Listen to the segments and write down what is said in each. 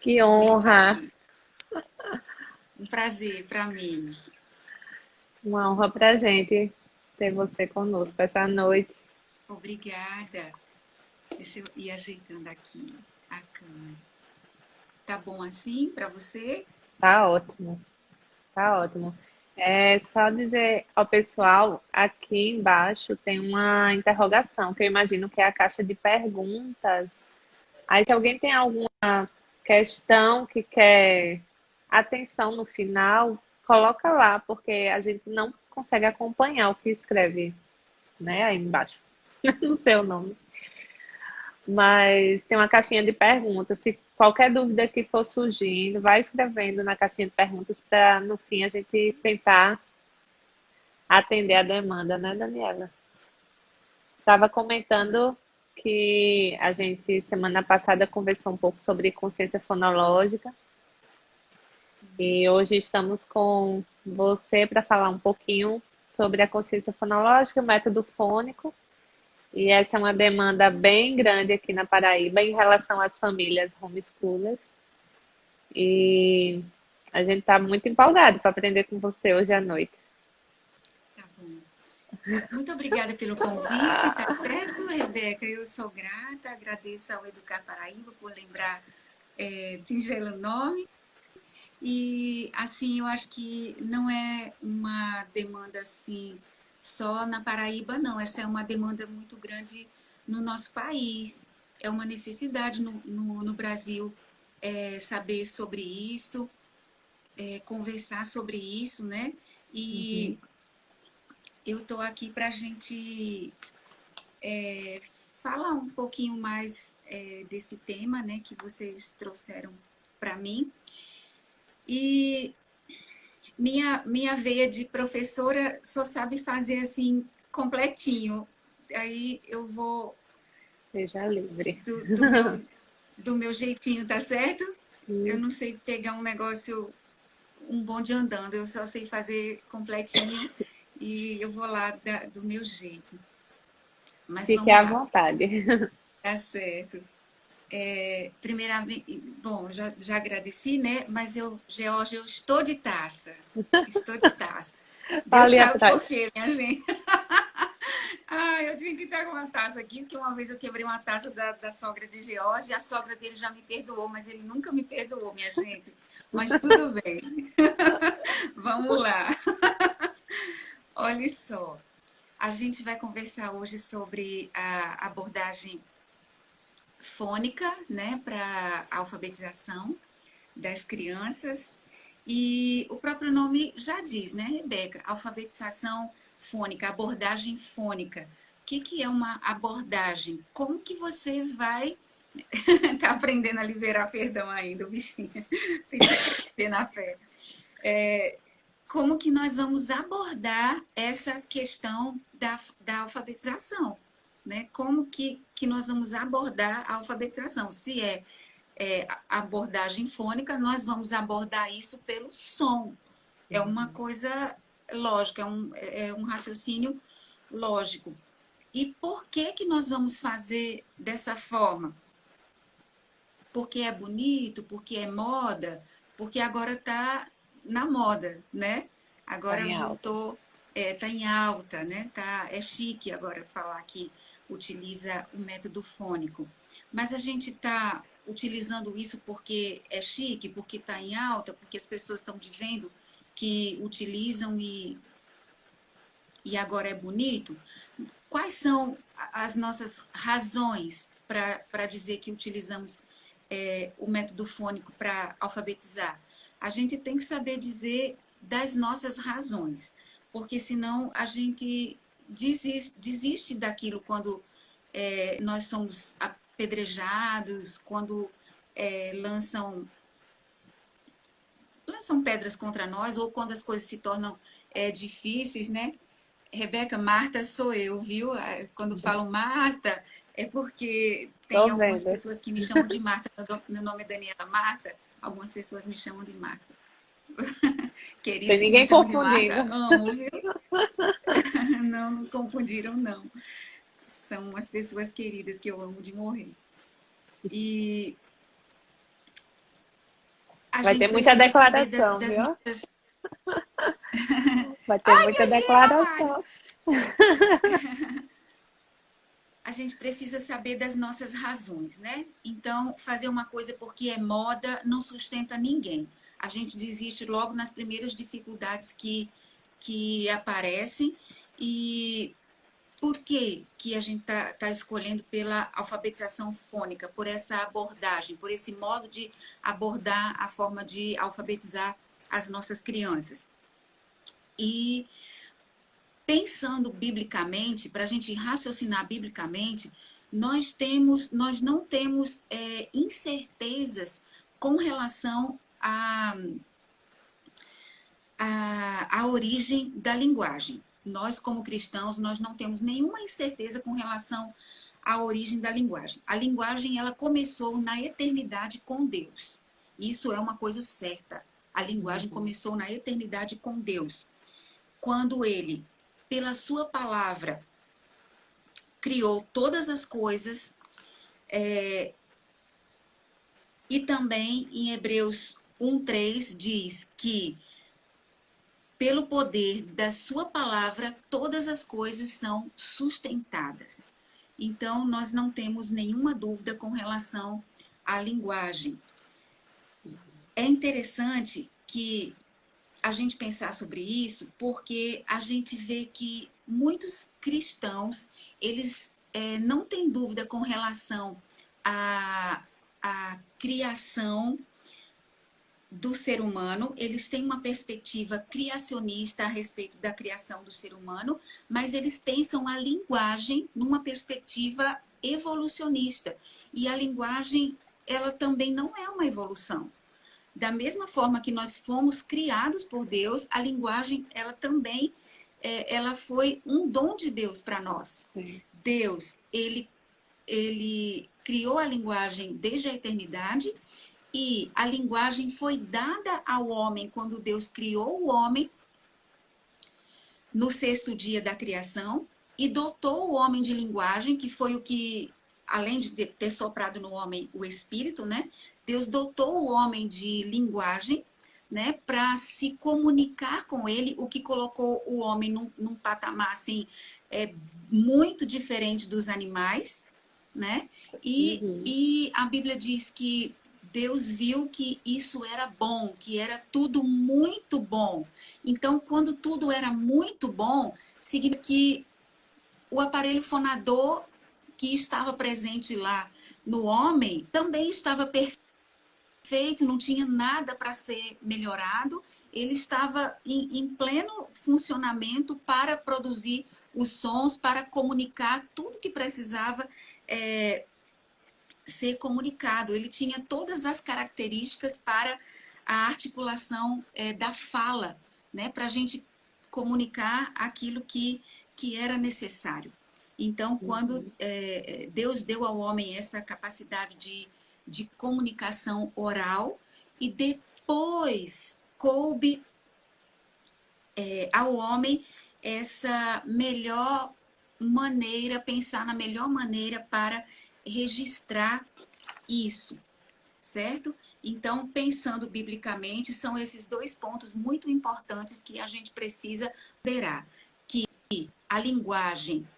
Que Vem para honra! aí. Um prazer para mim. Uma honra pra gente ter você conosco essa noite. Obrigada. Deixa eu ir ajeitando aqui a câmera. Tá bom assim para você? Tá ótimo, tá ótimo. É só dizer ao pessoal, aqui embaixo tem uma interrogação, que eu imagino que é a caixa de perguntas. Aí, se alguém tem alguma questão que quer atenção no final, coloca lá, porque a gente não consegue acompanhar o que escreve, né, aí embaixo, no seu nome. Mas tem uma caixinha de perguntas. Se qualquer dúvida que for surgindo, vai escrevendo na caixinha de perguntas para no fim a gente tentar atender a demanda, né, Daniela? Estava Sim. comentando que a gente semana passada conversou um pouco sobre consciência fonológica Sim. e hoje estamos com você para falar um pouquinho sobre a consciência fonológica, o método fônico. E essa é uma demanda bem grande aqui na Paraíba em relação às famílias homeschoolers. E a gente está muito empolgado para aprender com você hoje à noite. Tá bom. Muito obrigada pelo convite, tá certo, Rebeca? Eu sou grata, agradeço ao Educar Paraíba por lembrar do singelo nome. E assim, eu acho que não é uma demanda assim só na Paraíba, não. Essa é uma demanda muito grande no nosso país. É uma necessidade no Brasil saber sobre isso, conversar sobre isso, né? Uhum. E eu estou aqui para a gente falar um pouquinho mais desse tema, né, que vocês trouxeram para mim. E minha veia de professora só sabe fazer assim completinho. Aí eu vou Seja livre. do, do meu do meu jeitinho, tá certo? Eu Hum, não sei pegar um negócio, um bonde andando, eu só sei fazer completinho e eu vou lá do meu jeito. Mas Fique vamos à lá, vontade. tá certo. Primeiramente, bom, já agradeci, né? Mas Georgia, eu estou de taça. Estou de taça. Deus Ali sabe por atrás. quê, minha gente. Ah, eu tinha que estar com uma taça aqui, porque uma vez eu quebrei uma taça da sogra de George, e a sogra dele já me perdoou, mas ele nunca me perdoou, minha gente. Mas tudo bem. Vamos lá. Olha só. A gente vai conversar hoje sobre a abordagem fônica, né, para alfabetização das crianças. E o próprio nome já diz, né, Rebeca? Alfabetização fônica, abordagem fônica. O que é uma abordagem? Como que você vai tá aprendendo a liberar perdão ainda, o bichinho? Precisa crescer na fé. Como que nós vamos abordar essa questão da alfabetização? Né? Como que nós vamos abordar a alfabetização? Se abordagem fônica, nós vamos abordar isso pelo som. É uma coisa lógica, é um raciocínio lógico. E por que nós vamos fazer dessa forma? Porque é bonito, porque é moda, porque agora está na moda, né? Tá Agora em alta. voltou, tá em alta, né? É chique agora falar que utiliza o método fônico. Mas a gente está utilizando isso porque é chique, porque está em alta, porque as pessoas estão dizendo que utilizam e agora é bonito. Quais são as nossas razões para dizer que utilizamos o método fônico para alfabetizar? A gente tem que saber dizer das nossas razões, porque senão a gente desiste daquilo quando nós somos apedrejados, quando lançam pedras contra nós, ou quando as coisas se tornam difíceis, né? Rebeca, Marta sou eu, viu? Quando falam Marta, é porque tem Tô algumas vendo. pessoas que me chamam de Marta. Meu nome é Daniela Marta, algumas pessoas me chamam de Marta. Tem Queridos que me ninguém chamam de Marta, confundindo. amo, viu? Não, não confundiram, não. São umas pessoas queridas que eu amo de morrer. E a Vai ter gente muita precisa saber declaração, das viu? nossas... Vai ter Ai, muita imagina, Mari! declaração. A gente precisa saber das nossas razões, né? Então, fazer uma coisa porque é moda não sustenta ninguém. A gente desiste logo nas primeiras dificuldades que aparecem. E por que que a gente tá escolhendo pela alfabetização fônica, por essa abordagem, por esse modo de abordar a forma de alfabetizar as nossas crianças? E pensando biblicamente, para a gente raciocinar biblicamente, nós não temos incertezas com relação à origem da linguagem. Nós, como cristãos, nós não temos nenhuma incerteza com relação à origem da linguagem. A linguagem, ela começou na eternidade com Deus. Isso é uma coisa certa. A linguagem começou na eternidade com Deus. Quando ele, pela sua palavra, criou todas as coisas, e também em Hebreus 1:3 diz que pelo poder da sua palavra todas as coisas são sustentadas. Então nós não temos nenhuma dúvida com relação à linguagem. É interessante que a gente pensar sobre isso, porque a gente vê que muitos cristãos, eles não têm dúvida com relação à criação do ser humano, eles têm uma perspectiva criacionista a respeito da criação do ser humano, mas eles pensam a linguagem numa perspectiva evolucionista. E a linguagem, ela também não é uma evolução. Da mesma forma que nós fomos criados por Deus, a linguagem, ela também, ela foi um dom de Deus para nós. Sim. Deus, ele criou a linguagem desde a eternidade e a linguagem foi dada ao homem quando Deus criou o homem no sexto dia da criação e dotou o homem de linguagem, que foi o que, além de ter soprado no homem o espírito, né? Deus dotou o homem de linguagem, né? Para se comunicar com ele, o que colocou o homem num patamar assim, muito diferente dos animais, né? E a Bíblia diz que Deus viu que isso era bom, que era tudo muito bom. Então, quando tudo era muito bom, significa que o aparelho fonador que estava presente lá no homem também estava perfeito, não tinha nada para ser melhorado, ele estava em pleno funcionamento para produzir os sons, para comunicar tudo que precisava ser comunicado. Ele tinha todas as características para a articulação da fala, né, para a gente comunicar aquilo que era necessário. Então, quando Deus deu ao homem essa capacidade de comunicação oral, e depois coube ao homem essa melhor maneira, pensar na melhor maneira para registrar isso, certo? Então, pensando biblicamente, são esses dois pontos muito importantes que a gente precisa considerar. Que a linguagem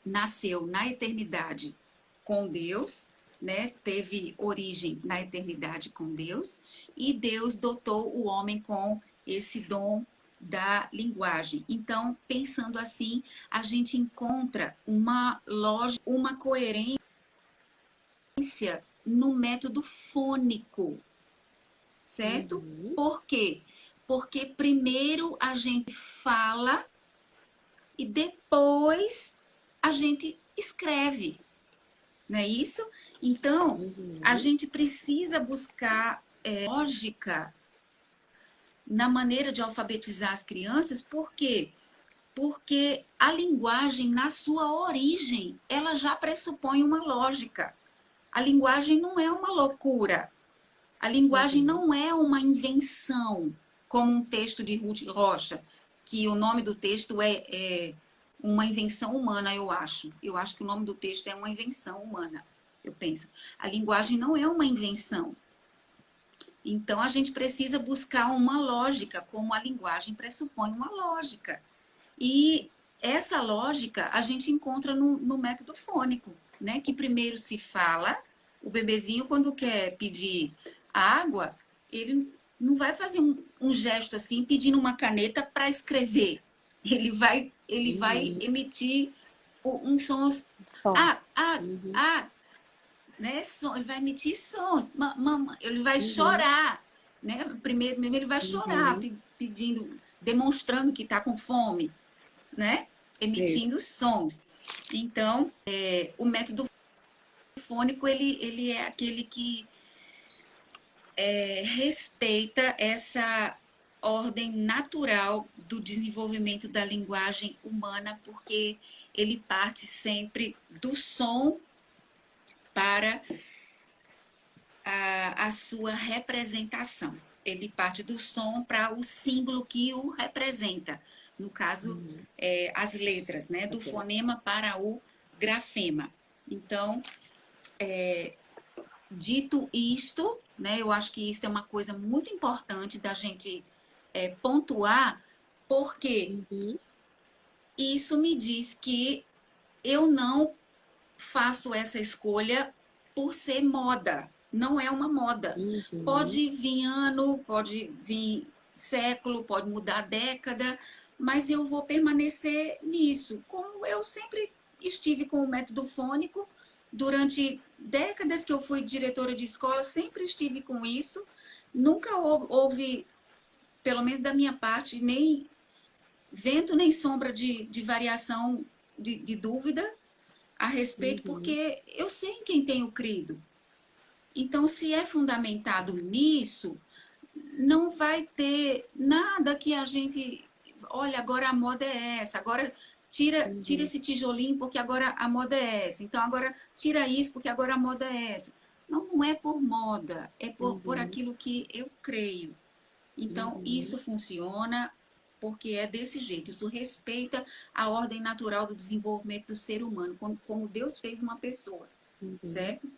nasceu na eternidade com Deus, né? Teve origem na eternidade com Deus, e Deus dotou o homem com esse dom da linguagem. Então, pensando assim, a gente encontra uma lógica, uma coerência no método fônico, certo? Por quê? Porque primeiro a gente fala e depois a gente escreve, não é isso? Então, a gente precisa buscar lógica na maneira de alfabetizar as crianças, por quê? Porque a linguagem, na sua origem, ela já pressupõe uma lógica. A linguagem não é uma loucura. A linguagem não é uma invenção, como um texto de Ruth Rocha, que o nome do texto é uma invenção humana, eu acho. Eu acho que o nome do texto é uma invenção humana, eu penso. A linguagem não é uma invenção. Então, a gente precisa buscar uma lógica, como a linguagem pressupõe uma lógica. E essa lógica a gente encontra no método fônico, né? Que primeiro se fala, o bebezinho, quando quer pedir água, ele não vai fazer um gesto assim, pedindo uma caneta para escrever. Ele vai Uhum. emitir um som, Sons. ah, ah, Uhum. ah, né? Ele vai emitir sons, ele vai Uhum. chorar, né? Primeiro ele vai chorar, Uhum. pedindo, demonstrando que está com fome, né? Isso. Emitindo sons. Então, o método fônico ele é aquele que respeita essa ordem natural do desenvolvimento da linguagem humana, porque ele parte sempre do som para a sua representação. Ele parte do som para o símbolo que o representa. No caso, Uhum. as letras, né? Do Ok. fonema para o grafema. Então, dito isto, né? Eu acho que isso é uma coisa muito importante da gente pontuar, porque Uhum. isso me diz que eu não faço essa escolha por ser moda. Não é uma moda. Uhum. Pode vir ano, pode vir século, pode mudar década, mas eu vou permanecer nisso. Como eu sempre estive com o método fônico, durante décadas que eu fui diretora de escola, sempre estive com isso. Nunca houve, pelo menos da minha parte, nem vento nem sombra de variação de dúvida a respeito, Uhum. porque eu sei em quem tenho crido. Então, se é fundamentado nisso, não vai ter nada que a gente. Olha, agora a moda é essa, agora tira Uhum. esse tijolinho porque agora a moda é essa, então agora tira isso porque agora a moda é essa. Não, não é por moda, é por Uhum. aquilo que eu creio. Então, Uhum. isso funciona porque é desse jeito. Isso respeita a ordem natural do desenvolvimento do ser humano, como Deus fez uma pessoa, Uhum. certo?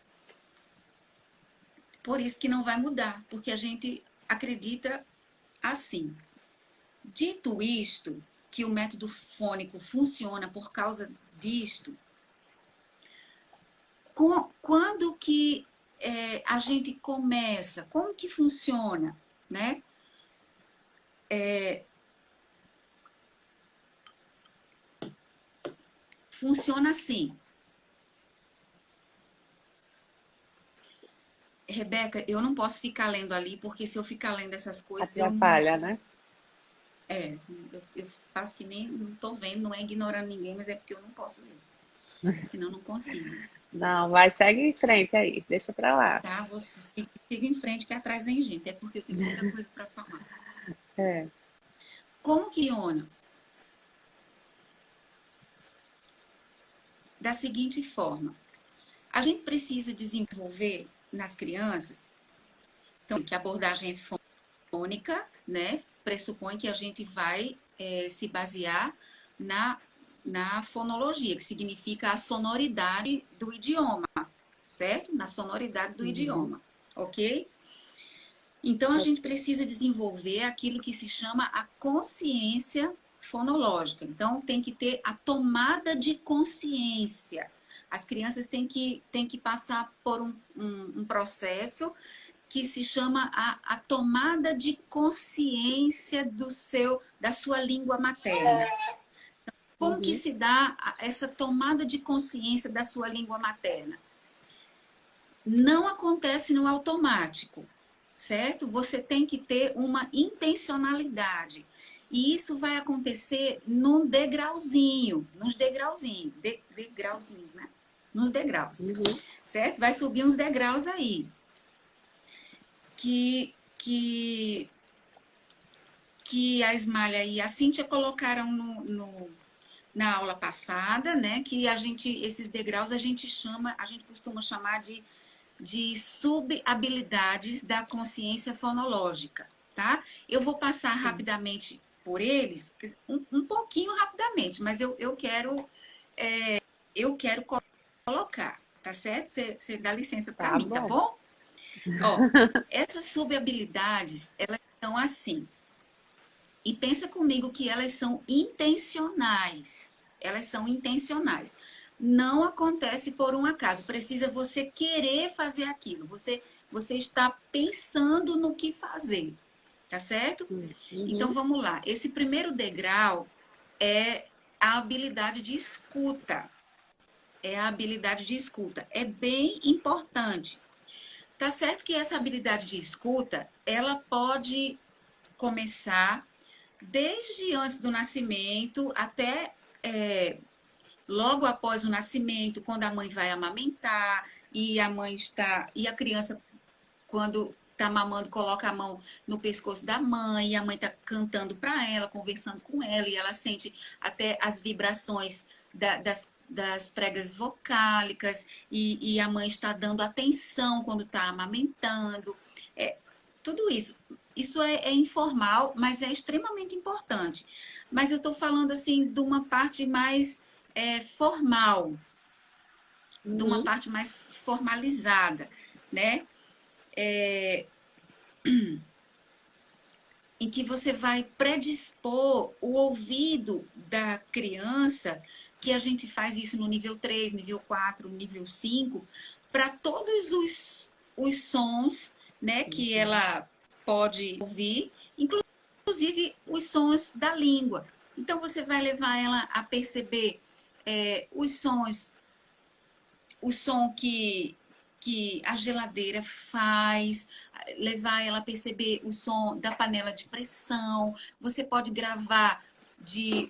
Por isso que não vai mudar, porque a gente acredita assim. Dito isto, que o método fônico funciona por causa disto, quando que a gente começa? Como que funciona, né? Funciona assim. Rebeca, eu não posso ficar lendo ali, porque se eu ficar lendo essas coisas, eu não. Atrapalha, né? É, eu faço que nem. Não tô vendo, não é ignorando ninguém, mas é porque eu não posso ler. Senão eu não consigo. Não, vai, segue em frente aí, deixa pra lá. Tá? Você siga em frente, que atrás vem gente. É porque eu tenho muita coisa para falar. É. Como que funciona? Da seguinte forma: a gente precisa desenvolver nas crianças, então, que a abordagem é fônica, né? Pressupõe que a gente vai se basear na, na fonologia, que significa a sonoridade do idioma, certo? Na sonoridade do Uhum. idioma, ok? Então, a gente precisa desenvolver aquilo que se chama a consciência fonológica. Então, tem que ter a tomada de consciência. As crianças têm que passar por um processo que se chama a tomada de consciência da sua língua materna. Como que Uhum. se dá essa tomada de consciência da sua língua materna? Não acontece no automático, certo? Você tem que ter uma intencionalidade. E isso vai acontecer num degrauzinho, nos degrauzinhos, degrauzinhos, né? Nos degraus, Uhum. certo? Vai subir uns degraus aí. Que, que, que a Ismalha e a Cíntia colocaram na aula passada, né? Que esses degraus a gente costuma chamar de subhabilidades da consciência fonológica, tá? Eu vou passar Sim. rapidamente por eles, um pouquinho rapidamente, mas eu quero colocar, tá certo? Você dá licença para Tá mim, tá bom. bom? Ó, essas subhabilidades, elas são assim. E pensa comigo que elas são intencionais. Elas são intencionais. Não acontece por um acaso. Precisa você querer fazer aquilo. Você está pensando no que fazer. Tá certo? Então Uhum. vamos lá. Esse primeiro degrau é a habilidade de escuta. É a habilidade de escuta. É bem importante. Tá certo que essa habilidade de escuta, ela pode começar desde antes do nascimento até logo após o nascimento, quando a mãe vai amamentar e a mãe está e a criança quando está mamando coloca a mão no pescoço da mãe e a mãe está cantando para ela, conversando com ela e ela sente até as vibrações das pregas vocálicas e a mãe está dando atenção quando está amamentando. É, tudo isso. Isso é informal, mas é extremamente importante. Mas eu estou falando assim de uma parte mais formal, de uma Uhum. parte mais formalizada, né? Em que você vai predispor o ouvido da criança, que a gente faz isso no nível 3, nível 4, nível 5, para todos os sons, né, que Uhum. ela pode ouvir, inclusive os sons da língua. Então você vai levar ela a perceber os sons, o som que a geladeira faz, levar ela a perceber o som da panela de pressão. Você pode gravar de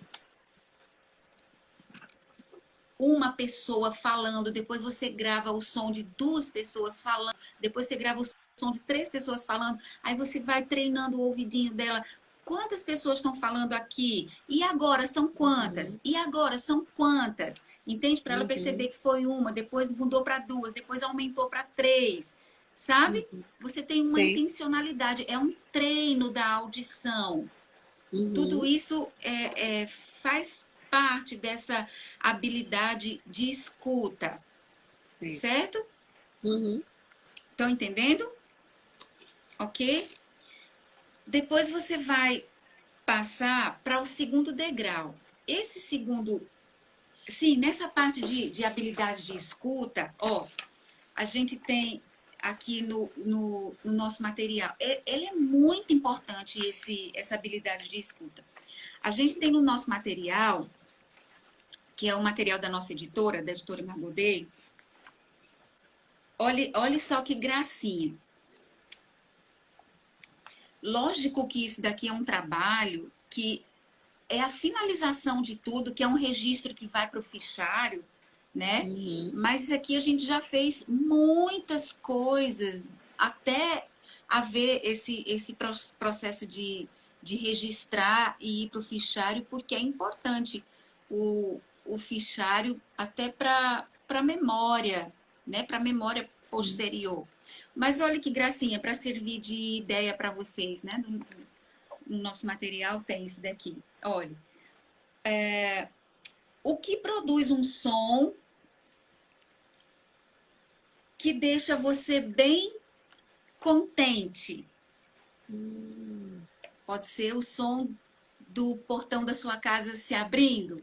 uma pessoa falando, depois você grava o som de duas pessoas falando, depois você grava o som de três pessoas falando, aí você vai treinando o ouvidinho dela. Quantas pessoas estão falando aqui? E agora são quantas? Uhum. E agora são quantas? Entende? Para ela perceber Uhum. que foi uma, depois mudou para duas, depois aumentou para três. Sabe? Uhum. Você tem uma Sim. intencionalidade, é um treino da audição. Tudo Uhum. isso faz parte dessa habilidade de escuta, Sim. certo? Uhum. Estão entendendo? Ok? Depois você vai passar para o segundo degrau. Esse segundo, sim, nessa parte de habilidade de escuta, ó, a gente tem aqui no nosso material, ele é muito importante essa habilidade de escuta. A gente tem no nosso material que é o material da nossa editora, da editora Margodei. Olhe só que gracinha. Lógico que isso daqui é um trabalho que é a finalização de tudo, que é um registro que vai para o fichário, né? Uhum. Mas aqui a gente já fez muitas coisas até haver esse processo de registrar e ir para o fichário, porque é importante o fichário até para a memória, né? Para a memória Sim. posterior. Mas olha que gracinha, para servir de ideia para vocês, né? No nosso material tem isso daqui. Olha, o que produz um som que deixa você bem contente? Hum. Pode ser o som do portão da sua casa se abrindo.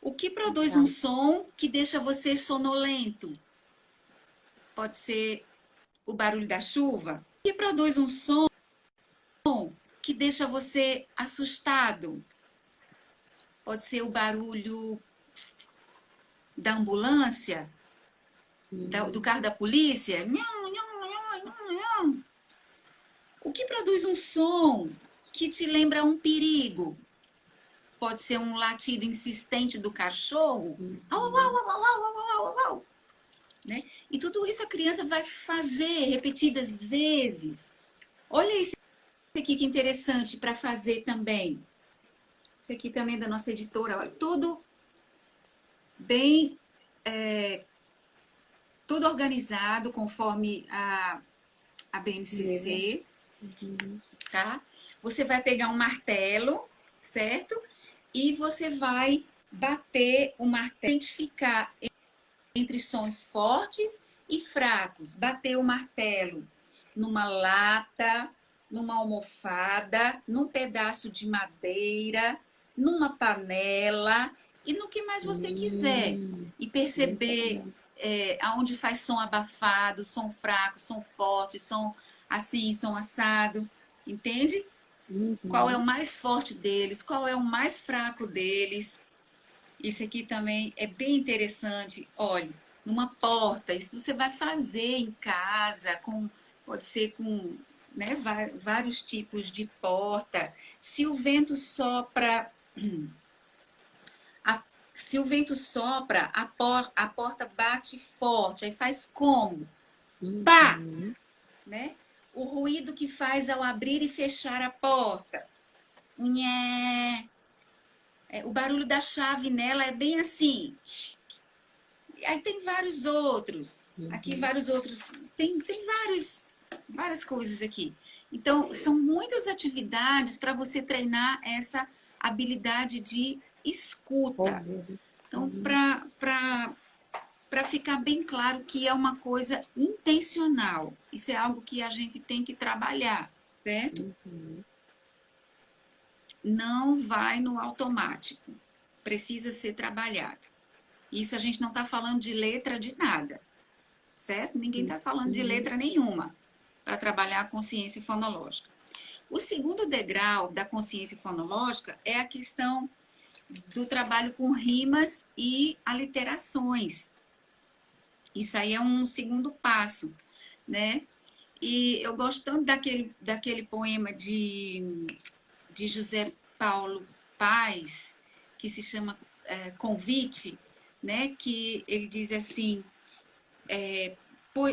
O que produz um Legal. som que deixa você sonolento? Pode ser o barulho da chuva. O que produz um som que deixa você assustado? Pode ser o barulho da ambulância, do Uhum. carro da polícia. O que produz um som que te lembra um perigo? Pode ser um latido insistente do cachorro. Au, au, Uhum. au, au, au, au, au, au, né? E tudo isso a criança vai fazer repetidas vezes. Olha isso aqui que interessante para fazer também. Isso aqui também é da nossa editora. Olha, tudo bem, tudo organizado conforme a Nível. BNCC, Uhum. tá? Você vai pegar um martelo, certo? E você vai bater o martelo, identificar entre sons fortes E fracos, bater o martelo numa lata, numa almofada, num pedaço de madeira, numa panela e no que mais você quiser. E perceber Interessante. aonde faz som abafado, som fraco, som forte, som assim, som assado. Entende? Qual é o Uhum. mais forte deles, qual é o mais fraco deles. Isso aqui também é bem interessante. Olhe, numa porta, isso você vai fazer em casa, pode ser com, né, vários tipos de porta. Se o vento sopra, a- se o vento sopra, a porta bate forte, aí faz como? Pá, Uhum. né? O ruído que faz ao abrir e fechar a porta. Nhé. O barulho da chave nela é bem assim. Aí tem vários outros. Aqui Uhum. vários outros. Tem várias coisas aqui. Então, são muitas atividades para você treinar essa habilidade de escuta. Ouvido. Então, Uhum. para ficar bem claro que é uma coisa intencional. Isso é algo que a gente tem que trabalhar, certo? Uhum. Não vai no automático. Precisa ser trabalhado. Isso a gente não está falando de letra de nada, certo? Ninguém Sim. está falando de Uhum. letra nenhuma para trabalhar a consciência fonológica. O segundo degrau da consciência fonológica é a questão do trabalho com rimas e aliterações. Isso aí é um segundo passo, né? E eu gosto tanto daquele poema de José Paulo Paes, que se chama Convite, né? Que ele diz assim: po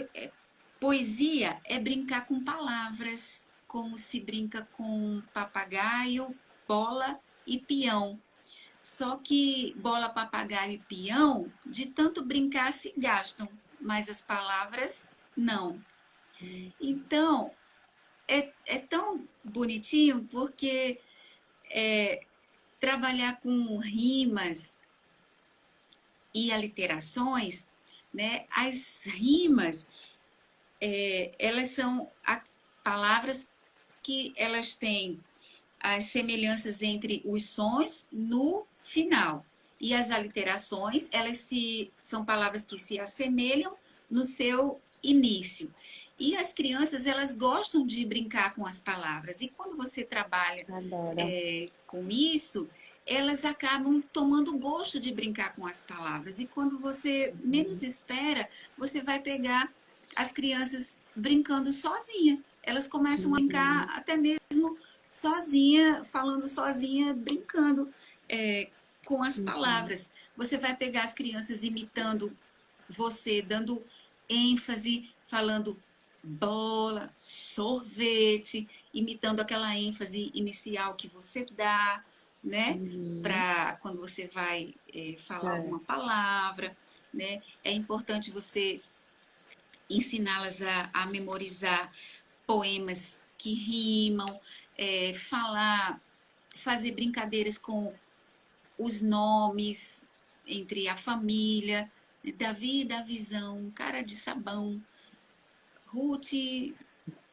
poesia é brincar com palavras, como se brinca com papagaio, bola e peão. Só que bola, papagaio e peão, de tanto brincar, se gastam, mas as palavras não. Então, é tão bonitinho porque trabalhar com rimas e aliterações, né? As rimas, elas são palavras que elas têm as semelhanças entre os sons no final. E as aliterações, são palavras que se assemelham no seu início. E as crianças, elas gostam de brincar com as palavras. E quando você trabalha Adoro. com isso, elas acabam tomando gosto de brincar com as palavras. E quando você menos Uhum. espera, você vai pegar as crianças brincando sozinha. Elas começam a brincar Uhum. até mesmo sozinha, falando sozinha, brincando com as Uhum. palavras. Você vai pegar as crianças imitando você, dando ênfase, falando bola, sorvete, imitando aquela ênfase inicial que você dá, né? Uhum. Para quando você vai falar É. alguma palavra, né? É importante você ensiná-las a memorizar poemas que rimam, falar, fazer brincadeiras com os nomes entre a família, né? Davi da visão, cara de sabão, Ruth,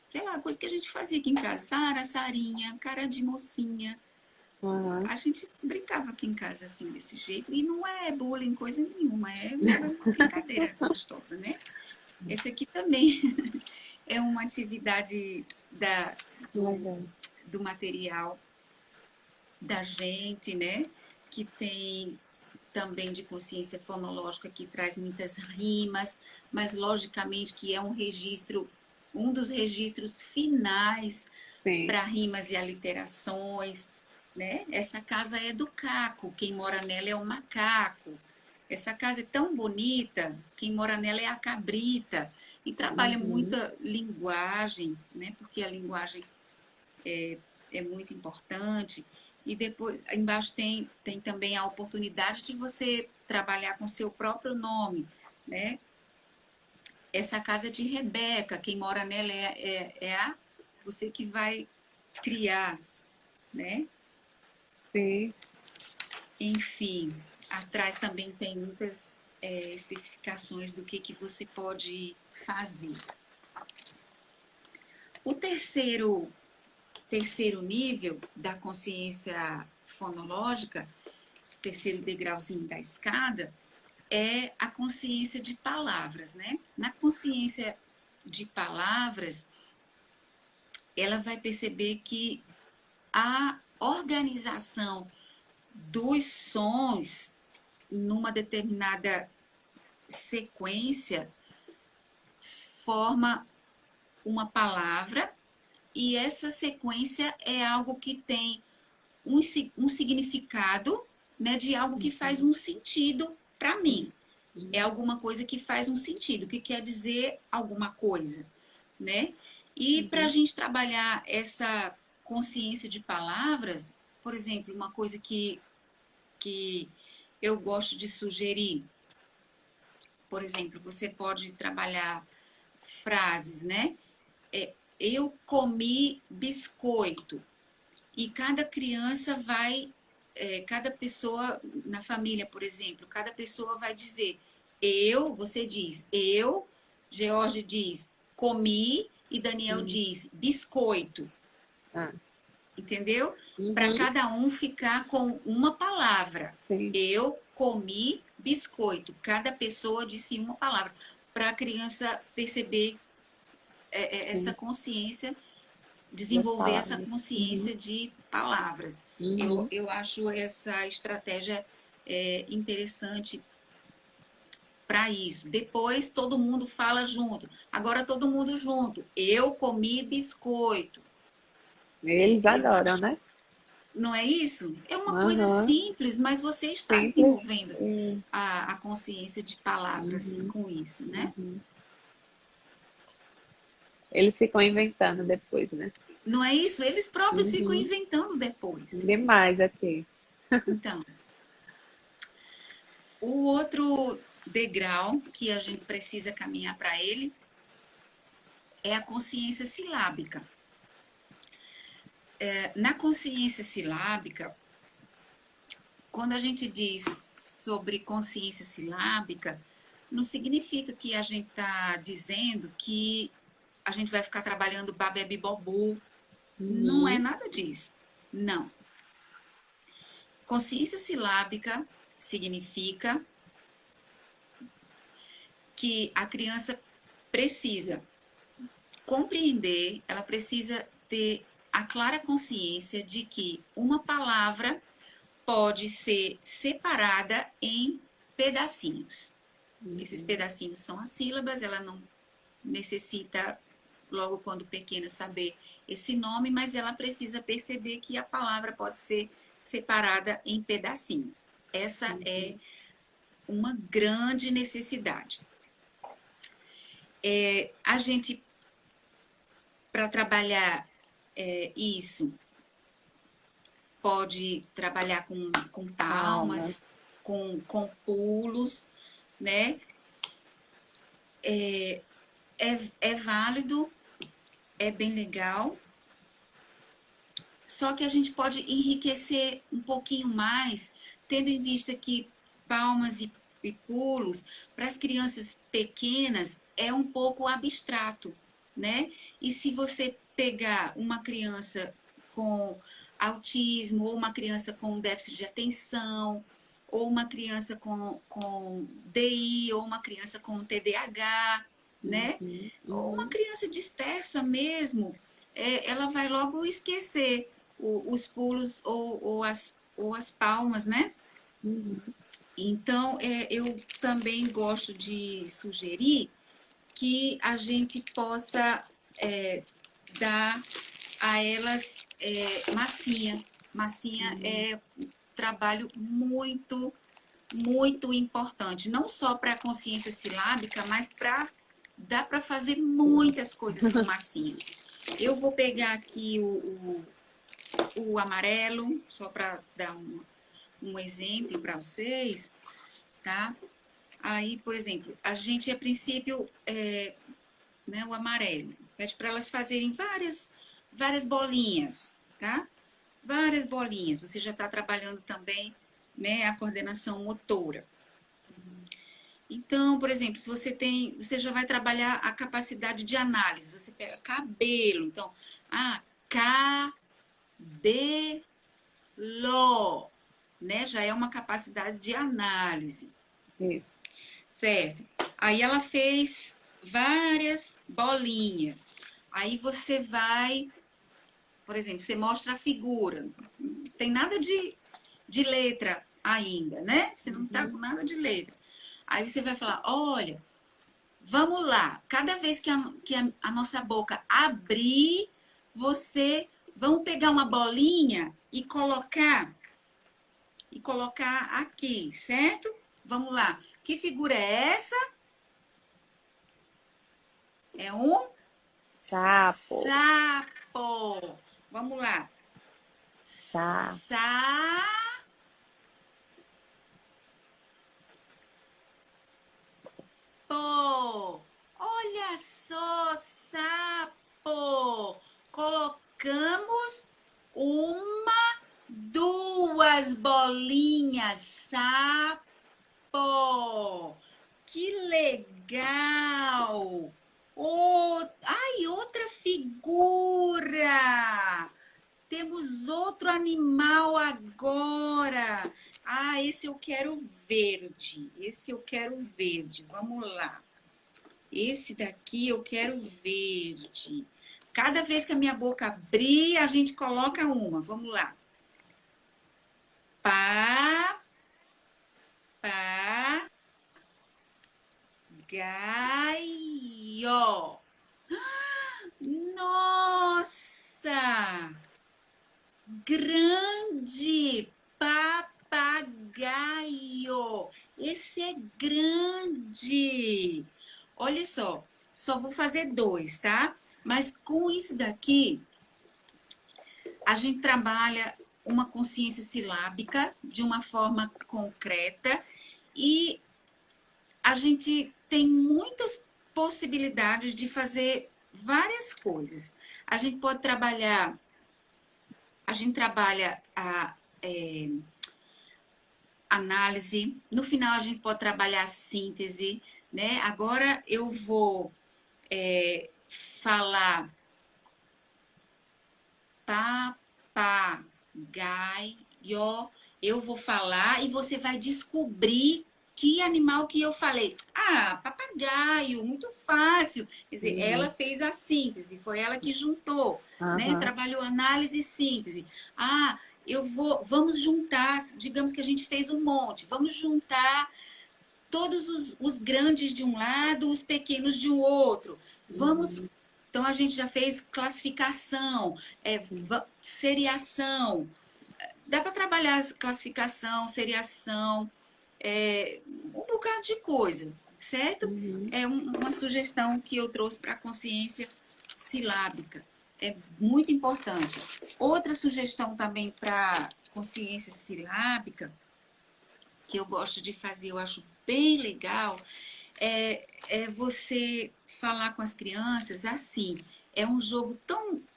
sei lá, coisa que a gente fazia aqui em casa, Sara, Sarinha, cara de mocinha. Uhum. A gente brincava aqui em casa assim, desse jeito, e não é bullying, coisa nenhuma, é uma brincadeira gostosa, né? Esse aqui também é uma atividade do, Legal. do material da gente, né? Que tem também de consciência fonológica, que traz muitas rimas, mas logicamente que é um dos registros finais Sim. para rimas e aliterações, né? Essa casa é do caco, quem mora nela é o macaco. Essa casa é tão bonita, quem mora nela é a cabrita. E trabalha Uhum. muita linguagem, né? Porque a linguagem é muito importante. E depois, embaixo tem também a oportunidade de você trabalhar com seu próprio nome, né? Essa casa é de Rebeca, quem mora nela você que vai criar, né? Sim. Enfim, atrás também tem muitas. especificações do que você pode fazer. O terceiro nível da consciência fonológica, terceiro degrauzinho da escada, é a consciência de palavras, né? Na consciência de palavras, ela vai perceber que a organização dos sons numa determinada sequência forma uma palavra, e essa sequência é algo que tem um significado, né, de algo que faz um sentido para mim. É alguma coisa que faz um sentido, que quer dizer alguma coisa, né? E para a gente trabalhar essa consciência de palavras, por exemplo, uma coisa que eu gosto de sugerir, por exemplo, você pode trabalhar frases, né? Eu comi biscoito. E cada criança vai, cada pessoa na família, por exemplo, cada pessoa vai dizer, você diz, George diz, comi, e Daniel diz, biscoito. Ah, Entendeu? Para uhum, cada um ficar com uma palavra. sim, Eu comi biscoito. Cada pessoa disse uma palavra. Para a criança perceber essa sim, consciência, das desenvolver essa palavras. Uhum, consciência de palavras. uhum. Eu acho essa estratégia interessante para isso. Depois todo mundo fala junto. Agora todo mundo junto. Eu comi biscoito. Eles Eu adoram, acho. né? Não é isso? É uma coisa Aham, simples, mas você está simples. desenvolvendo E... a consciência de palavras Uhum, com isso, né? uhum. Eles ficam inventando depois, né? Não é isso? Eles próprios ficam Uhum. inventando depois. Demais aqui. Então, o outro degrau que a gente precisa caminhar para ele é a consciência silábica. Na consciência silábica, quando a gente diz sobre consciência silábica, não significa que a gente está dizendo que a gente vai ficar trabalhando babebi bobu. Não é Uhum. nada disso. Não. Consciência silábica significa que a criança precisa compreender, ela precisa ter a clara consciência de que uma palavra pode ser separada em pedacinhos. Esses Uhum. pedacinhos são as sílabas, ela não necessita, logo quando pequena, saber esse nome, mas ela precisa perceber que a palavra pode ser separada em pedacinhos. Essa é Uhum. uma grande necessidade. A gente, para trabalhar isso, pode trabalhar com Palmas. palmas, com pulos, né? É válido, é bem legal, só que a gente pode enriquecer um pouquinho mais, tendo em vista que palmas e pulos, para as crianças pequenas, é um pouco abstrato, né? E se você pegar uma criança com autismo, ou uma criança com déficit de atenção, ou uma criança com DI, ou uma criança com TDAH, né? Uhum. Ou uma Uhum. criança dispersa mesmo, ela vai logo esquecer os pulos ou as palmas, né? Uhum. Então, eu também gosto de sugerir que a gente possa dar a elas massinha. Massinha Uhum. é um trabalho muito, muito importante, não só para a consciência silábica, mas dá para fazer muitas coisas com massinha. Eu vou pegar aqui o amarelo, só para dar um exemplo para vocês, tá? Aí, por exemplo, a gente, a princípio, né, o amarelo, pede para elas fazerem várias bolinhas, tá? Várias bolinhas. Você já está trabalhando também, né, a coordenação motora. Então, por exemplo, se você já vai trabalhar a capacidade de análise. Você pega cabelo, então, cabelo, né? Já é uma capacidade de análise, Isso. certo? Aí ela fez várias bolinhas. Aí você vai, por exemplo, você mostra a figura. Não tem nada de letra ainda, né? Você não tá Uhum. com nada de letra. Aí você vai falar, olha, vamos lá. Cada vez que a nossa boca abrir, vamos pegar uma bolinha e colocar aqui, certo? Vamos lá. Que figura é essa? É um Sapo. sapo. Vamos lá. Sapo. Sapo. Olha só, sapo. Colocamos uma, duas bolinhas, sapo. Que legal! Outra figura! Temos outro animal agora. Esse eu quero verde. Esse eu quero verde. Vamos lá. Esse daqui eu quero verde. Cada vez que a minha boca abrir, a gente coloca uma. Vamos lá. Pá, pá, gaio. Nossa! Grande papagaio. Esse é grande. Olha só vou fazer dois, tá? Mas com isso daqui, a gente trabalha uma consciência silábica de uma forma concreta e a gente tem muitas possibilidades de fazer várias coisas. A gente pode trabalhar, a gente trabalha a análise, no final a gente pode trabalhar a síntese, né? Agora eu vou falar papagaio, eu vou falar e você vai descobrir que animal que eu falei. Papagaio, muito fácil. Quer dizer, ela Uhum. fez a síntese, foi ela que juntou, né? Aham. Trabalhou análise e síntese. Vamos juntar, digamos que a gente fez um monte, vamos juntar todos os grandes de um lado, os pequenos de um outro. Vamos. Uhum. Então a gente já fez classificação, seriação. Dá para trabalhar classificação, seriação, um bocado de coisa, certo? Uhum. É uma sugestão que eu trouxe para a consciência silábica. É muito importante. Outra sugestão também para consciência silábica, que eu gosto de fazer, eu acho bem legal, é você falar com as crianças assim. É um jogo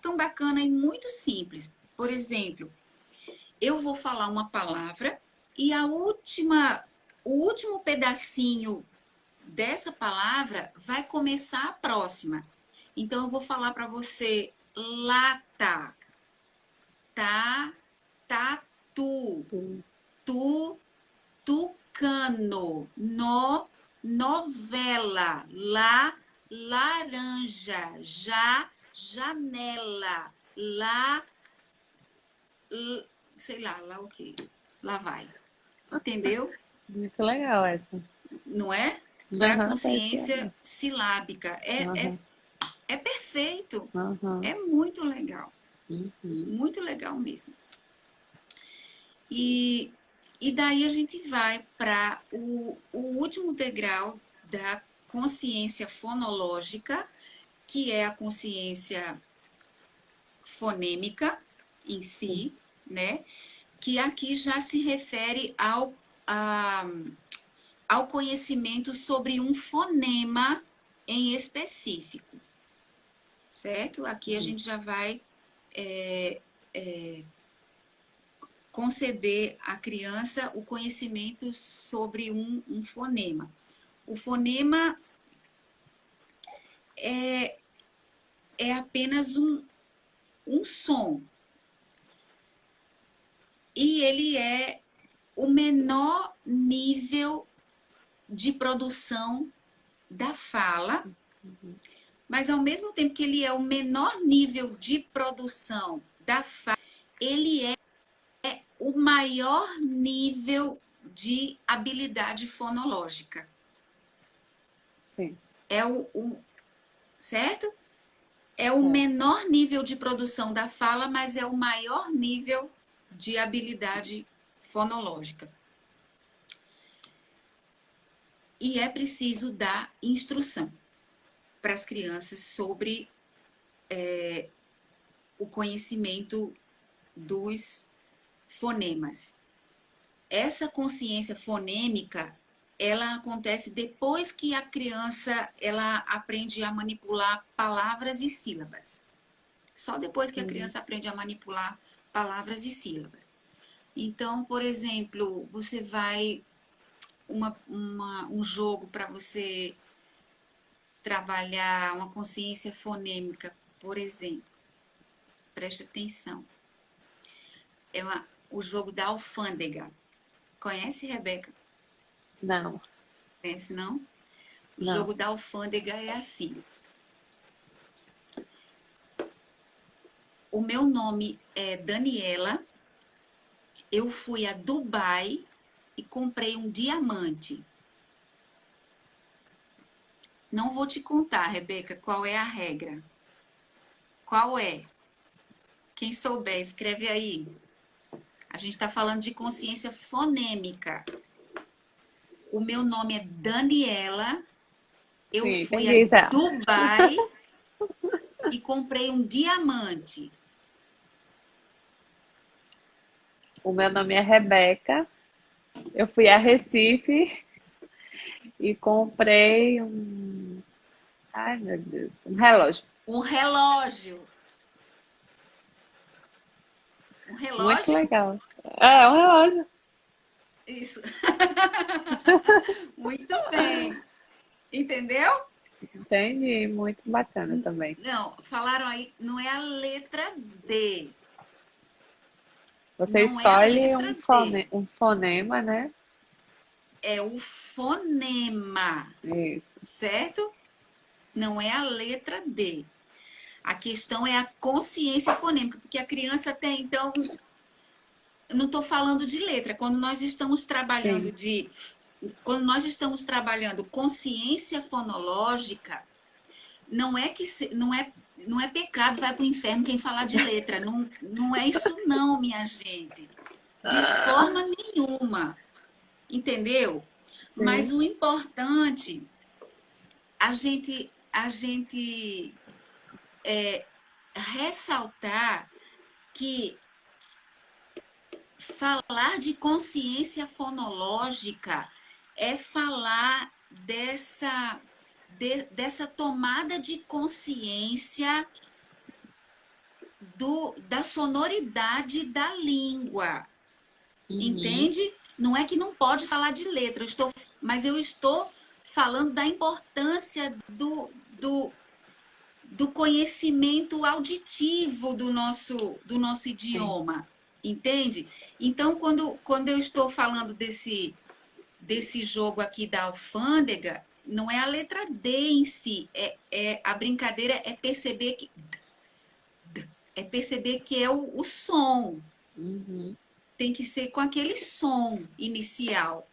tão bacana e muito simples. Por exemplo, eu vou falar uma palavra e o último pedacinho dessa palavra vai começar a próxima. Então eu vou falar para você lata, tá, tatu, Uhum. tu, tucano, novela, laranja, janela, sei lá o que, lá vai. Entendeu? Muito legal essa. Não é? Para Aham, parece consciência ela. silábica. Aham. É perfeito. Aham. É muito legal. Uhum. Muito legal mesmo. E, e daí a gente vai para o último degrau da consciência fonológica, que é a consciência fonêmica em si, né? Que aqui já se refere ao conhecimento sobre um fonema em específico, certo? Aqui a gente já vai conceder à criança o conhecimento sobre um fonema. O fonema é, é apenas um som. E ele é o menor nível de produção da fala, mas ao mesmo tempo que ele é o menor nível de produção da fala, ele é o maior nível de habilidade fonológica. Sim. É certo? É o menor nível de produção da fala, mas é o maior nível de habilidade fonológica. E é preciso dar instrução para as crianças sobre o conhecimento dos fonemas. Essa consciência fonêmica, ela acontece depois que a criança ela aprende a manipular palavras e sílabas. Só depois que a criança aprende a manipular palavras e sílabas. Então, por exemplo, você vai um jogo para você trabalhar uma consciência fonêmica, por exemplo. Preste atenção. O jogo da alfândega. Conhece, Rebeca? Não, Conhece, não? O não. jogo da alfândega é assim. O meu nome é Daniela. Eu fui a Dubai e comprei um diamante. Não vou te contar, Rebeca, qual é a regra. Qual é? Quem souber, escreve aí. A gente está falando de consciência fonêmica. O meu nome é Daniela. Eu Sim, fui a entendi já. Dubai e comprei um diamante. O meu nome é Rebeca. Eu fui a Recife e comprei um. Ai, meu Deus, um relógio. Um relógio. Um Muito relógio? legal. É, um relógio. Isso. Muito bem. Entendeu? Entendi, muito bacana também. Não, falaram aí, não é a letra D. Você Não é a escolhe letra D. um fonema, né? É o fonema, Isso. certo? Não é a letra D. A questão é a consciência fonêmica, porque a criança tem, então, eu não estou falando de letra. Sim, Quando nós estamos trabalhando consciência fonológica, não é que não é pecado, vai para o inferno quem falar de letra. Não, não é isso não, minha gente. De forma nenhuma. Entendeu? sim. Mas o importante, a gente ressaltar que falar de consciência fonológica é falar dessa tomada de consciência da sonoridade da língua. Uhum. Entende? Não é que não pode falar de letra, mas eu estou falando da importância do conhecimento auditivo do nosso Sim. idioma. Entende? Então, quando eu estou falando desse jogo aqui da alfândega, não é a letra D em si, a brincadeira é perceber que é o som, Uhum. tem que ser com aquele som inicial.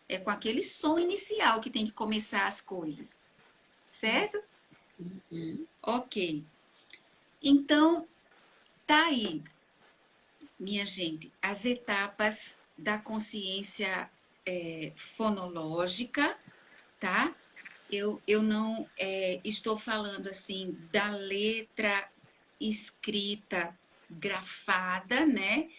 É com aquele som inicial que tem que começar as coisas, certo? Uhum. Ok. Então, tá aí, minha gente, as etapas da consciência fonológica, tá? Eu não estou falando assim da letra escrita grafada, né?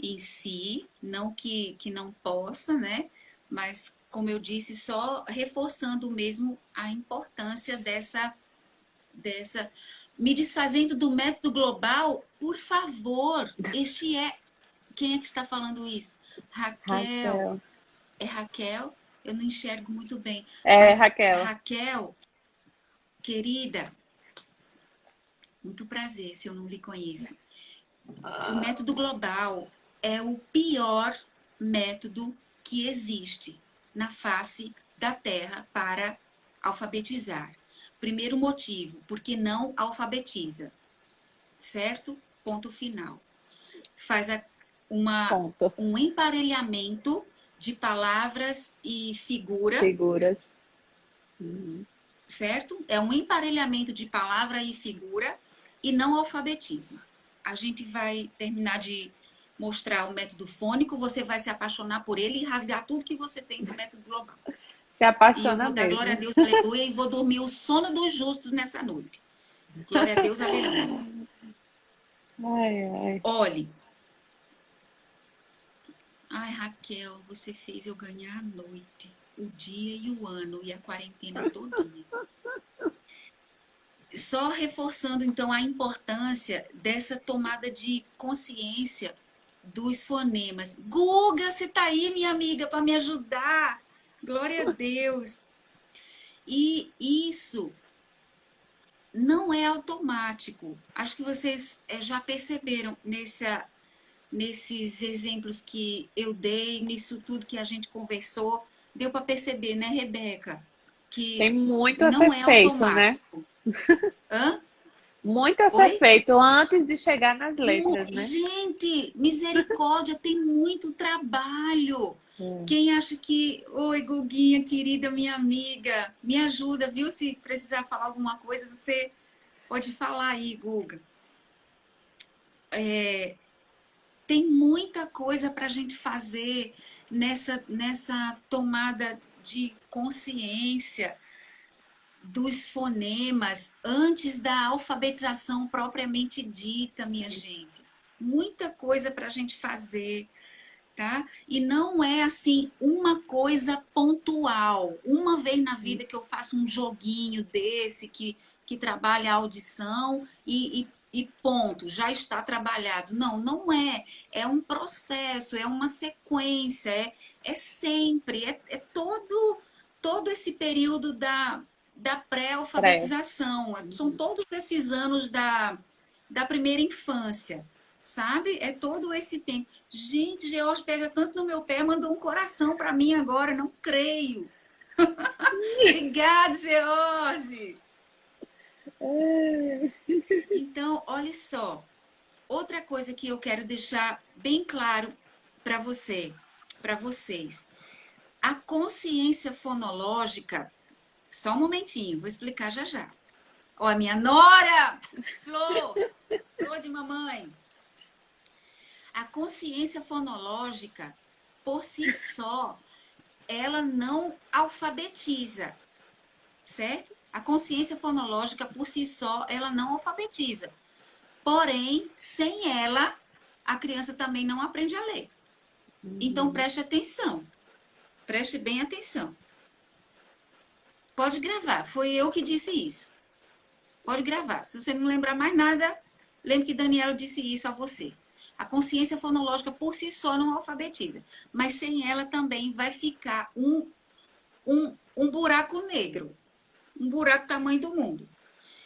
Em si, não que não possa, né? Mas, como eu disse, só reforçando mesmo a importância dessa. Me desfazendo do método global, por favor, este é. Quem é que está falando isso? Raquel. Raquel. É Raquel? Eu não enxergo muito bem. É, Mas, Raquel. Raquel, querida, muito prazer se eu não lhe conheço. O método global é o pior método que existe na face da Terra para alfabetizar. Primeiro motivo, porque não alfabetiza, certo? Ponto final. Faz Ponto. um emparelhamento de palavras e figura, Figuras. Uhum. certo? É um emparelhamento de palavra e figura e não alfabetiza. A gente vai terminar de mostrar o método fônico, você vai se apaixonar por ele e rasgar tudo que você tem do método global. Se E eu apaixona vou dar glória a mesmo. Deus, aleluia, e vou dormir o sono dos justos nessa noite. Glória a Deus, aleluia. Ai, ai. Olhe, ai Raquel, você fez eu ganhar a noite, o dia e o ano e a quarentena todinha. Só reforçando então a importância dessa tomada de consciência dos fonemas. Guga, você tá aí, minha amiga, para me ajudar. Glória a Deus. E isso não é automático. Acho que vocês já perceberam nesses exemplos que eu dei, nisso tudo que a gente conversou. Deu para perceber, né, Rebeca? Que Tem muito a ser não é feito, né? automático. Hã? Muito a ser Oi? feito antes de chegar nas letras, né? Gente, misericórdia, tem muito trabalho. Quem acha que, oi, Guguinha, querida minha amiga, me ajuda, viu? Se precisar falar alguma coisa, você pode falar aí, Guga. Tem muita coisa para a gente fazer nessa tomada de consciência dos fonemas antes da alfabetização propriamente dita, minha Sim. gente. Muita coisa para a gente fazer, tá? E não é assim uma coisa pontual. Uma vez na vida que eu faço um joguinho desse que trabalha a audição e ponto, já está trabalhado. Não, não é. É um processo, é uma sequência, é sempre, é todo esse período da Pré. pré-alfabetização. São Uhum. todos esses anos da primeira infância, sabe? É todo esse tempo. Gente, George pega tanto no meu pé, mandou um coração para mim agora, não creio. Obrigada, George. Então, olha só, outra coisa que eu quero deixar bem claro para para vocês. A consciência fonológica, só um momentinho, vou explicar já já. Ó, a minha nora, Flor, Flor de mamãe. A consciência fonológica, por si só, ela não alfabetiza, certo? A consciência fonológica, por si só, ela não alfabetiza. Porém, sem ela, a criança também não aprende a ler. Então, Uhum. preste atenção. Preste bem atenção. Pode gravar. Foi eu que disse isso. Pode gravar. Se você não lembrar mais nada, lembre que Daniela disse isso a você. A consciência fonológica por si só não alfabetiza, mas sem ela também vai ficar um buraco negro, um buraco tamanho do mundo.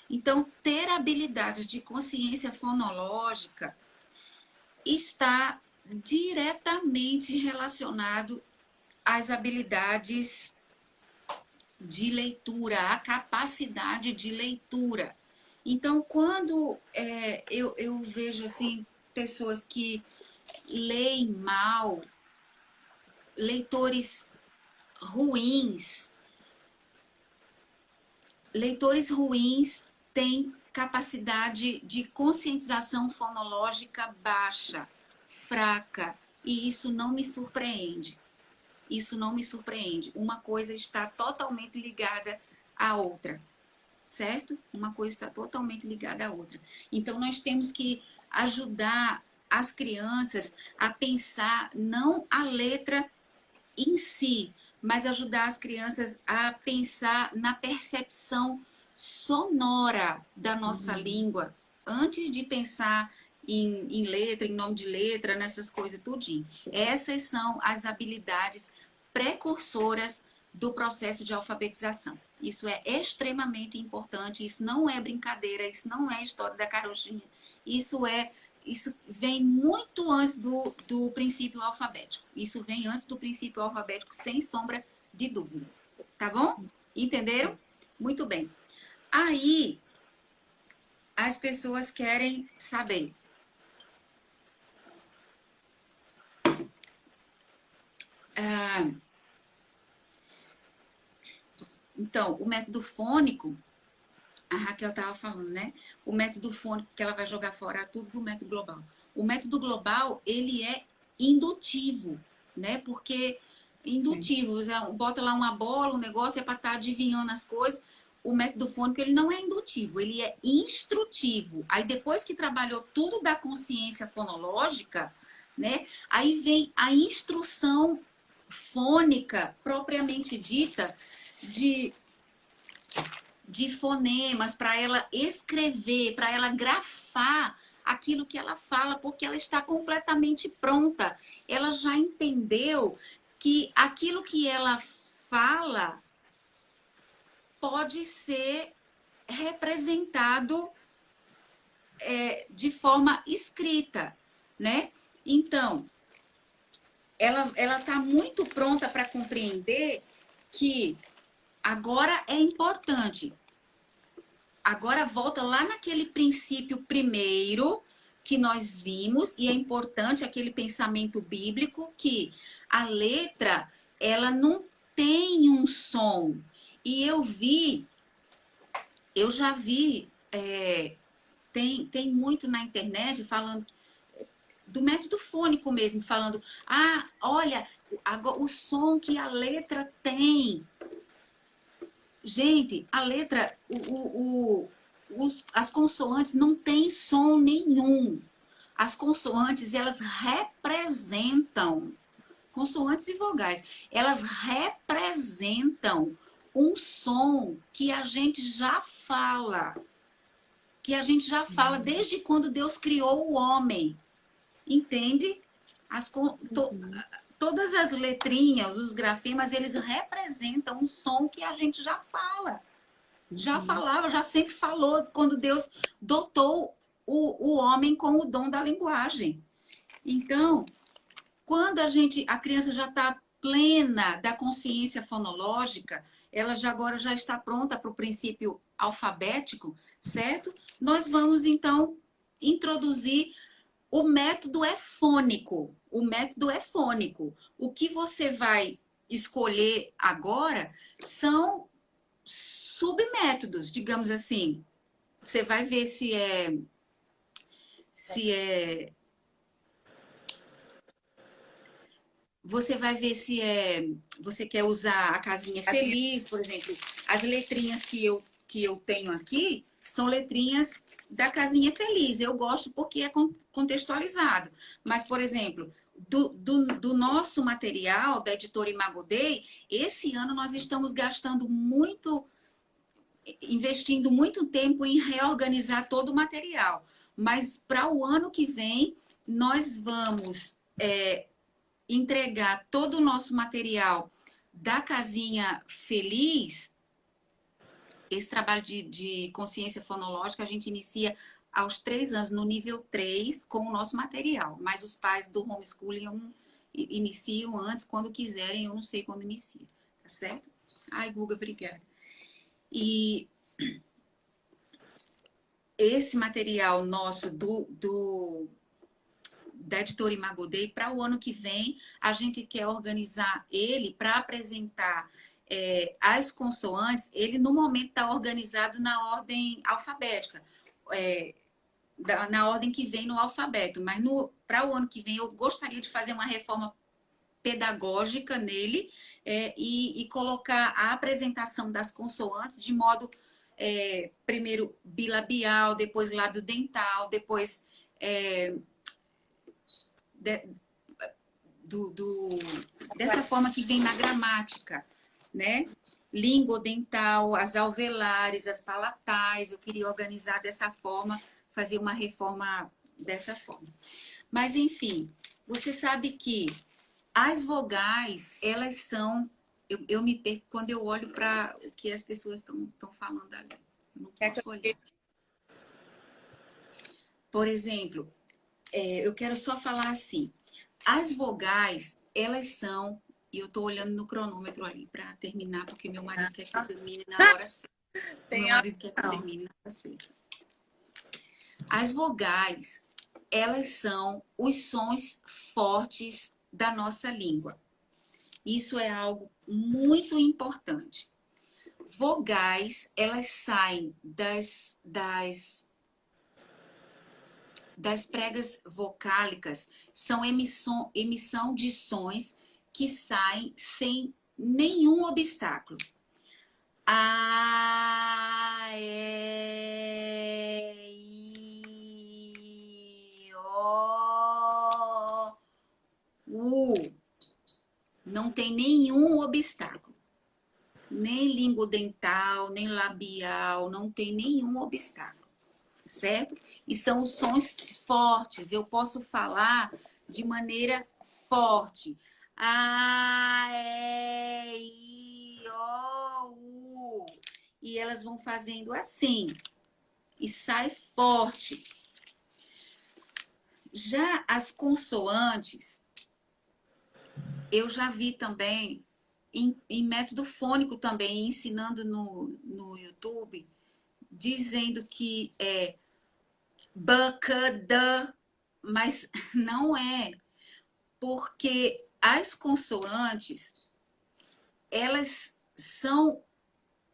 Então, ter habilidades de consciência fonológica está diretamente relacionado às habilidades de leitura, à capacidade de leitura. Então, quando eu vejo assim pessoas que leem mal, leitores ruins, leitores ruins têm capacidade de conscientização fonológica baixa, fraca, e isso não me surpreende. Isso não me surpreende. Uma coisa está totalmente ligada à outra, certo? Uma coisa está totalmente ligada à outra. Então, nós temos que ajudar as crianças a pensar não a letra em si, mas ajudar as crianças a pensar na percepção sonora da nossa Uhum. língua, antes de pensar em letra, em nome de letra, nessas coisas tudinho. Essas são as habilidades precursoras do processo de alfabetização. Isso é extremamente importante, isso não é brincadeira, isso não é história da carochinha, isso vem muito antes do princípio alfabético. Isso vem antes do princípio alfabético, sem sombra de dúvida. Tá bom? Entenderam? Muito bem. Aí, as pessoas querem saber. Então, o método fônico, a Raquel estava falando, né? O método fônico que ela vai jogar fora tudo do método global. O método global, ele é indutivo, né? Porque indutivo, bota lá uma bola, um negócio é para estar adivinhando as coisas. O método fônico, ele não é indutivo, ele é instrutivo. Aí depois que trabalhou tudo da consciência fonológica, né? Aí vem a instrução fônica propriamente dita de fonemas, para ela escrever, para ela grafar aquilo que ela fala, porque ela está completamente pronta. Ela já entendeu que aquilo que ela fala pode ser representado de forma escrita, né? Então, ela está muito pronta para compreender que agora é importante. Agora volta lá naquele princípio primeiro que nós vimos, e é importante aquele pensamento bíblico que a letra, ela não tem um som. E eu já vi, tem muito na internet falando do método fônico mesmo, falando, olha, o som que a letra tem. Gente, a letra, as consoantes não têm som nenhum. As consoantes, elas representam, consoantes e vogais, elas representam um som que a gente já fala. Que a gente já fala desde quando Deus criou o homem. Entende? Todas as letrinhas, os grafemas, eles representam um som que a gente já fala. Já falava, já sempre falou, quando Deus dotou o homem com o dom da linguagem. Então, quando a criança já está plena da consciência fonológica, ela agora já está pronta para o princípio alfabético, certo? Nós vamos, então, introduzir o método é fônico. O método é fônico. O que você vai escolher agora são submétodos, digamos assim. Você vai ver se você vai ver se você quer usar a casinha feliz, por exemplo. As letrinhas que eu tenho aqui são letrinhas da casinha feliz. Eu gosto porque é contextualizado. Mas, por exemplo, do nosso material, da editora Imagodei, esse ano nós estamos gastando muito, investindo muito tempo em reorganizar todo o material. Mas para o ano que vem, nós vamos entregar todo o nosso material da casinha feliz. Esse trabalho de consciência fonológica a gente inicia aos 3 anos, no nível 3, com o nosso material. Mas os pais do homeschooling iniciam antes, quando quiserem, eu não sei quando inicia. Tá certo? Ai, Guga, obrigada. E esse material nosso da editora Imagodei, para o ano que vem, a gente quer organizar ele para apresentar as consoantes. Ele, no momento, está organizado na ordem alfabética, na ordem que vem no alfabeto. Mas para o ano que vem, eu gostaria de fazer uma reforma pedagógica nele e colocar a apresentação das consoantes de modo, primeiro, bilabial, depois lábio dental, depois dessa forma que vem na gramática, né? Lingodental, as alveolares, as palatais. Eu queria organizar dessa forma, fazer uma reforma dessa forma. Mas, enfim, você sabe que as vogais, elas são eu me perco quando eu olho para o que as pessoas estão falando ali. Eu não posso olhar. Por exemplo, eu quero só falar assim. As vogais, elas são... E eu estou olhando no cronômetro ali para terminar, porque meu marido quer que eu termine na hora certa. O meu Tem marido quer que eu opção. termine na hora certa. As vogais, elas são os sons fortes da nossa língua. Isso é algo muito importante. Vogais, elas saem das pregas vocálicas, são emissão de sons que saem sem nenhum obstáculo. A, E, I, O, U. Não tem nenhum obstáculo. Nem língua dental, nem labial, não tem nenhum obstáculo, certo? E são os sons fortes. Eu posso falar de maneira forte. A, E, I, O, U. E elas vão fazendo assim. E sai forte. Já as consoantes, eu já vi também em método fônico também, ensinando no YouTube, dizendo que é bacada, mas não é, porque as consoantes, elas são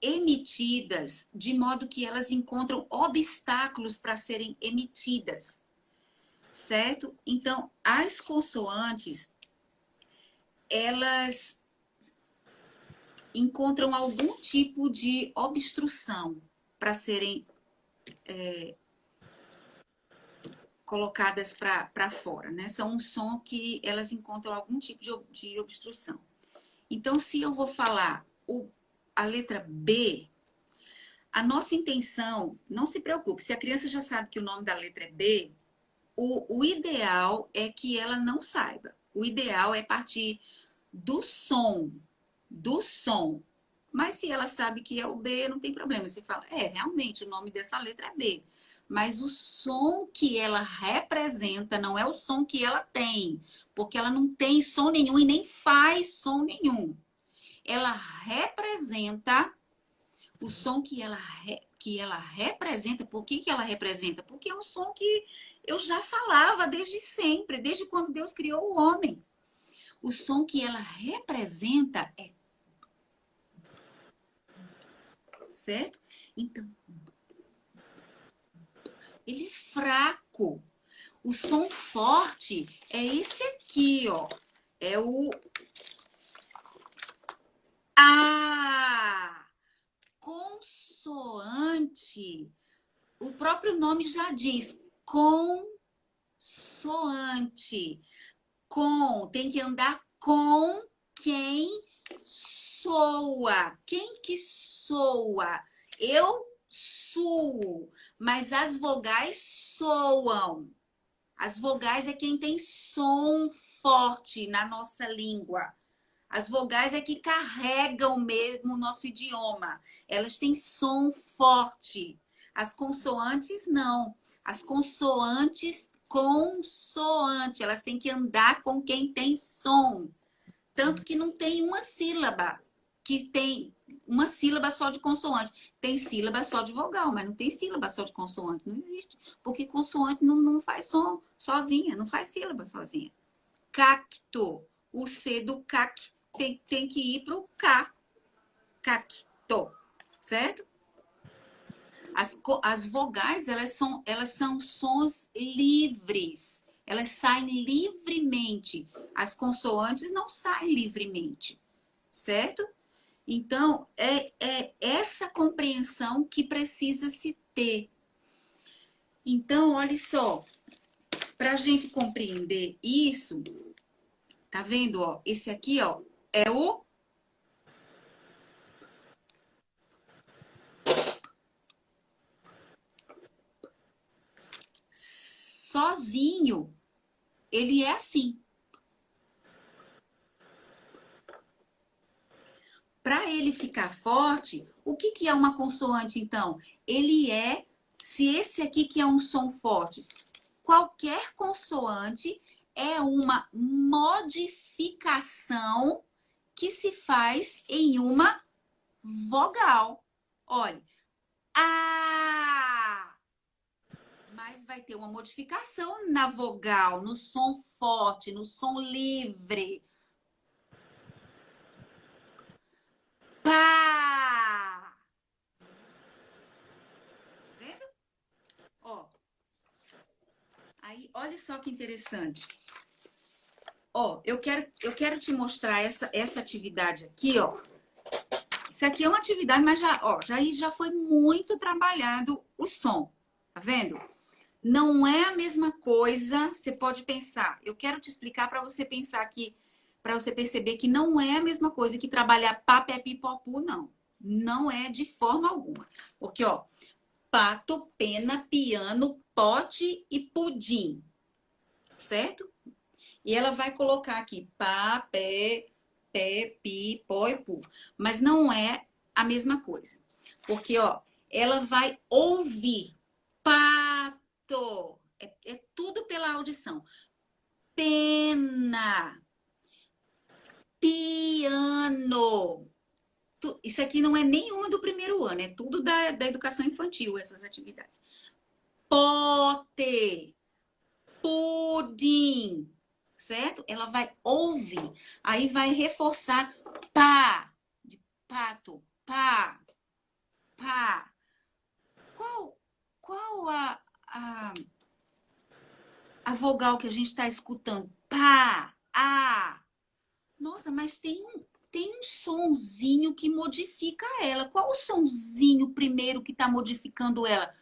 emitidas de modo que elas encontram obstáculos para serem emitidas, certo? Então, as consoantes, elas encontram algum tipo de obstrução para serem colocadas para fora, né? São um som que elas encontram algum tipo de obstrução. Então, se eu vou falar a letra B, a nossa intenção, não se preocupe, se a criança já sabe que o nome da letra é B, o ideal é que ela não saiba. O ideal é partir do som, do som. Mas se ela sabe que é o B, não tem problema. Você fala, realmente, o nome dessa letra é B. Mas o som que ela representa não é o som que ela tem. Porque ela não tem som nenhum e nem faz som nenhum. Ela representa o som que ela representa. Por que ela representa? Porque é um som que eu já falava desde sempre, desde quando Deus criou o homem. O som que ela representa é... Certo? Então, ele é fraco. O som forte é esse aqui, ó. É o A. Consoante. O próprio nome já diz. Consoante. Tem que andar com quem soa. Quem que soa? Eu suo, mas as vogais soam. As vogais é quem tem som forte na nossa língua. As vogais é que carregam mesmo o nosso idioma. Elas têm som forte. As consoantes não. As consoantes, consoante. Elas têm que andar com quem tem som. Tanto que não tem uma sílaba que tem uma sílaba só de consoante. Tem sílaba só de vogal, mas não tem sílaba só de consoante. Não existe. Porque consoante não faz som sozinha, não faz sílaba sozinha. Cacto. O C do cac tem que ir para o K. Cacto. Certo? As vogais, elas são sons livres. Elas saem livremente. As consoantes não saem livremente. Certo? Então, é essa compreensão que precisa se ter. Então, olha só. Para a gente compreender isso, tá vendo? Ó, esse aqui, ó, é o sozinho. Ele é assim. Para ele ficar forte, o que, que é uma consoante, então? Ele é, se esse aqui que é um som forte, qualquer consoante é uma modificação que se faz em uma vogal. Olha, A. Mas vai ter uma modificação na vogal, no som forte, no som livre. Pá! Vendo? Ó. Aí, olha só que interessante. Ó, eu quero te mostrar essa atividade aqui, ó. Isso aqui é uma atividade, mas já foi muito trabalhado o som. Tá vendo? Não é a mesma coisa, você pode pensar. Eu quero te explicar para você pensar aqui, para você perceber que não é a mesma coisa que trabalhar pá, pé, pi, pó, pu, não. Não é de forma alguma. Porque, ó, pato, pena, piano, pote e pudim. Certo? E ela vai colocar aqui pá, pé, pi, pó e pu. Mas não é a mesma coisa. Porque, ó, ela vai ouvir pato. É tudo pela audição. Pena, piano. Isso aqui não é nenhuma do primeiro ano, é tudo da educação infantil, essas atividades. Pote, pudim, certo? Ela vai ouvir, aí vai reforçar pá, de pato, pá, pá. Qual a vogal que a gente está escutando? Pá, a. Nossa, mas tem um sonzinho que modifica ela. Qual o sonzinho primeiro que está modificando ela?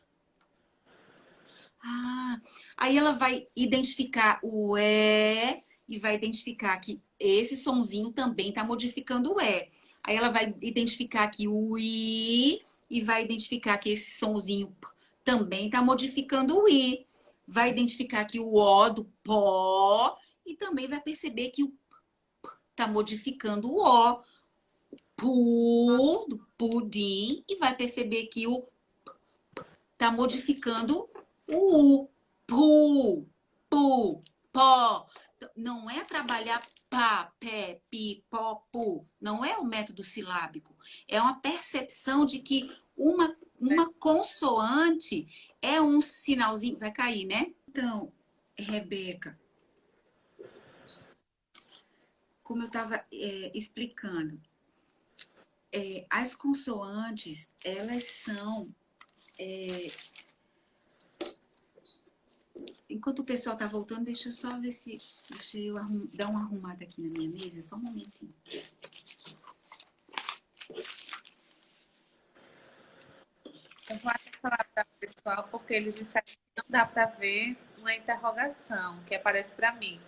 Ah, aí ela vai identificar o e vai identificar que esse sonzinho também está modificando o E. Aí ela vai identificar que o I e vai identificar que esse sonzinho também está modificando o I. Vai identificar que o O do pó e também vai perceber que o está modificando o O. Pu, do pudim, e vai perceber que o está modificando o U. Pu, pu, pó. Não é trabalhar pá, pé, pi, pó, pu. Não é o método silábico. É uma percepção de que uma consoante é um sinalzinho. Vai cair, né? Então, Rebeca, como eu estava explicando, as consoantes, elas são. Enquanto o pessoal está voltando, deixa eu só ver se. Deixa eu dar uma arrumada aqui na minha mesa, só um momentinho. Eu vou até falar para o pessoal, porque eles disseram que não dá para ver uma interrogação que aparece para mim.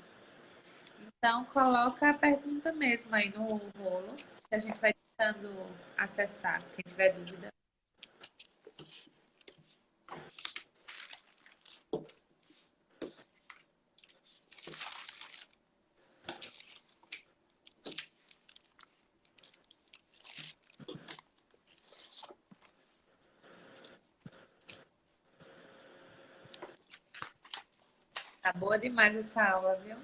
Então, coloca a pergunta mesmo aí no rolo, que a gente vai tentando acessar. Quem tiver dúvida. Tá boa demais essa aula, viu?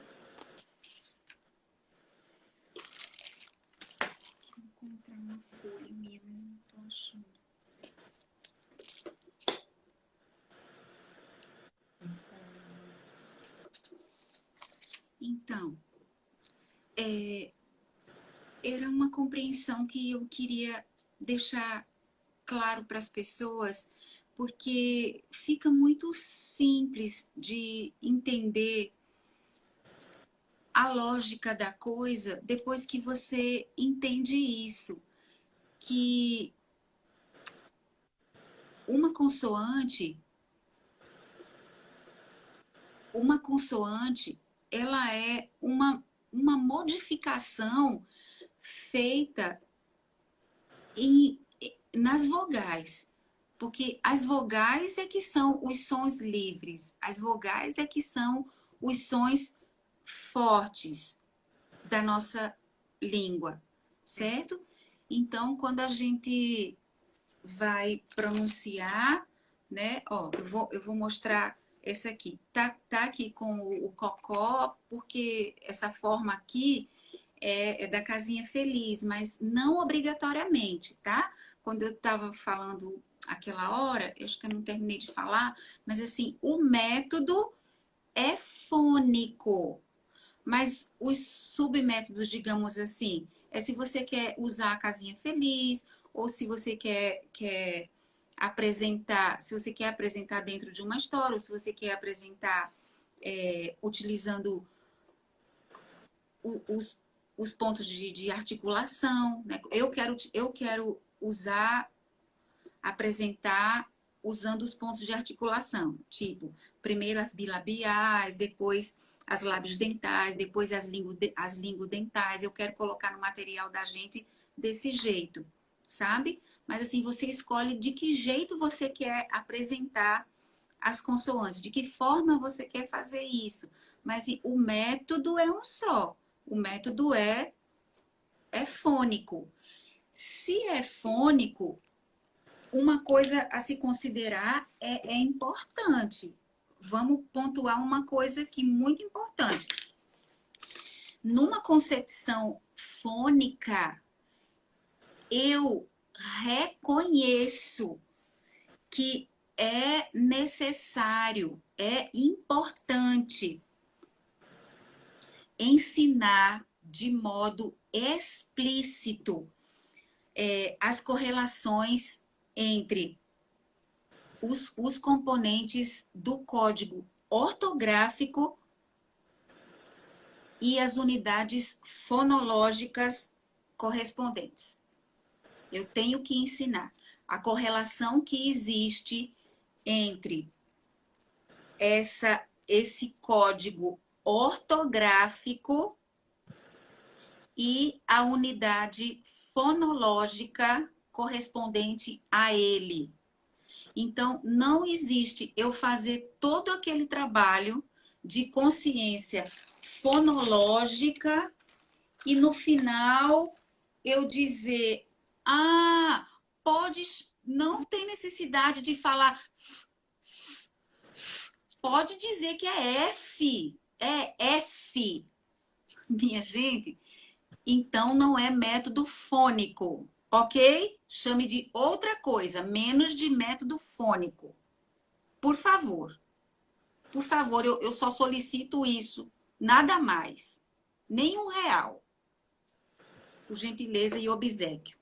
Vou encontrar uma folha minha, mas não tô achando. Então, era uma compreensão que eu queria deixar claro para as pessoas, porque fica muito simples de entender a lógica da coisa depois que você entende isso, que uma consoante, ela é uma modificação feita nas vogais. Porque as vogais é que são os sons livres, as vogais é que são os sons fortes da nossa língua, certo? Então, quando a gente vai pronunciar, né? Ó, eu vou mostrar esse aqui. Tá aqui com o cocó, porque essa forma aqui é da casinha feliz, mas não obrigatoriamente, tá? Quando eu estava falando aquela hora, eu acho que eu não terminei de falar, mas assim, o método é fônico, mas os submétodos, digamos assim, é se você quer usar a casinha feliz, ou se você quer apresentar, se você quer apresentar dentro de uma história, ou se você quer apresentar utilizando os, os pontos de articulação, né? Eu quero usar, apresentar usando os pontos de articulação, tipo, primeiro as bilabiais, depois as lábios dentais, depois as linguodentais. Eu quero colocar no material da gente desse jeito, sabe? Mas assim, você escolhe de que jeito você quer apresentar as consoantes, de que forma você quer fazer isso. Mas assim, o método é um só. O método é fônico. Se é fônico, uma coisa a se considerar é importante. Vamos pontuar uma coisa aqui muito importante. Numa concepção fônica, eu reconheço que é necessário, é importante ensinar de modo explícito as correlações entre os componentes do código ortográfico e as unidades fonológicas correspondentes. Eu tenho que ensinar a correlação que existe entre esse código ortográfico e a unidade fonológica correspondente a ele. Então, não existe eu fazer todo aquele trabalho de consciência fonológica e no final eu dizer, não tem necessidade de falar, pode dizer que é F, minha gente. Então, não é método fônico, ok? Chame de outra coisa, menos de método fônico. Por favor. Por favor, eu só solicito isso. Nada mais. Nem R$ 1. Por gentileza e obséquio.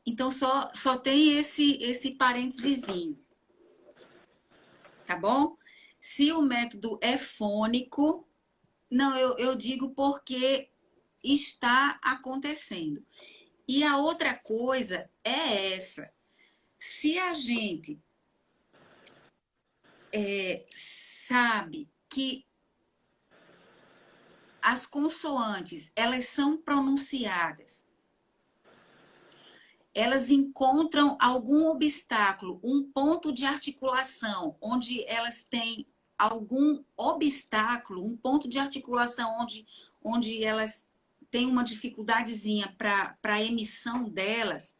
Então, só tem esse parênteses. Tá bom? Se o método é fônico, não, eu digo porque está acontecendo. E a outra coisa é essa. Se a gente sabe que as consoantes, elas são pronunciadas, elas encontram algum obstáculo, um ponto de articulação, onde elas têm algum obstáculo, um ponto de articulação onde elas têm uma dificuldadezinha para a emissão delas,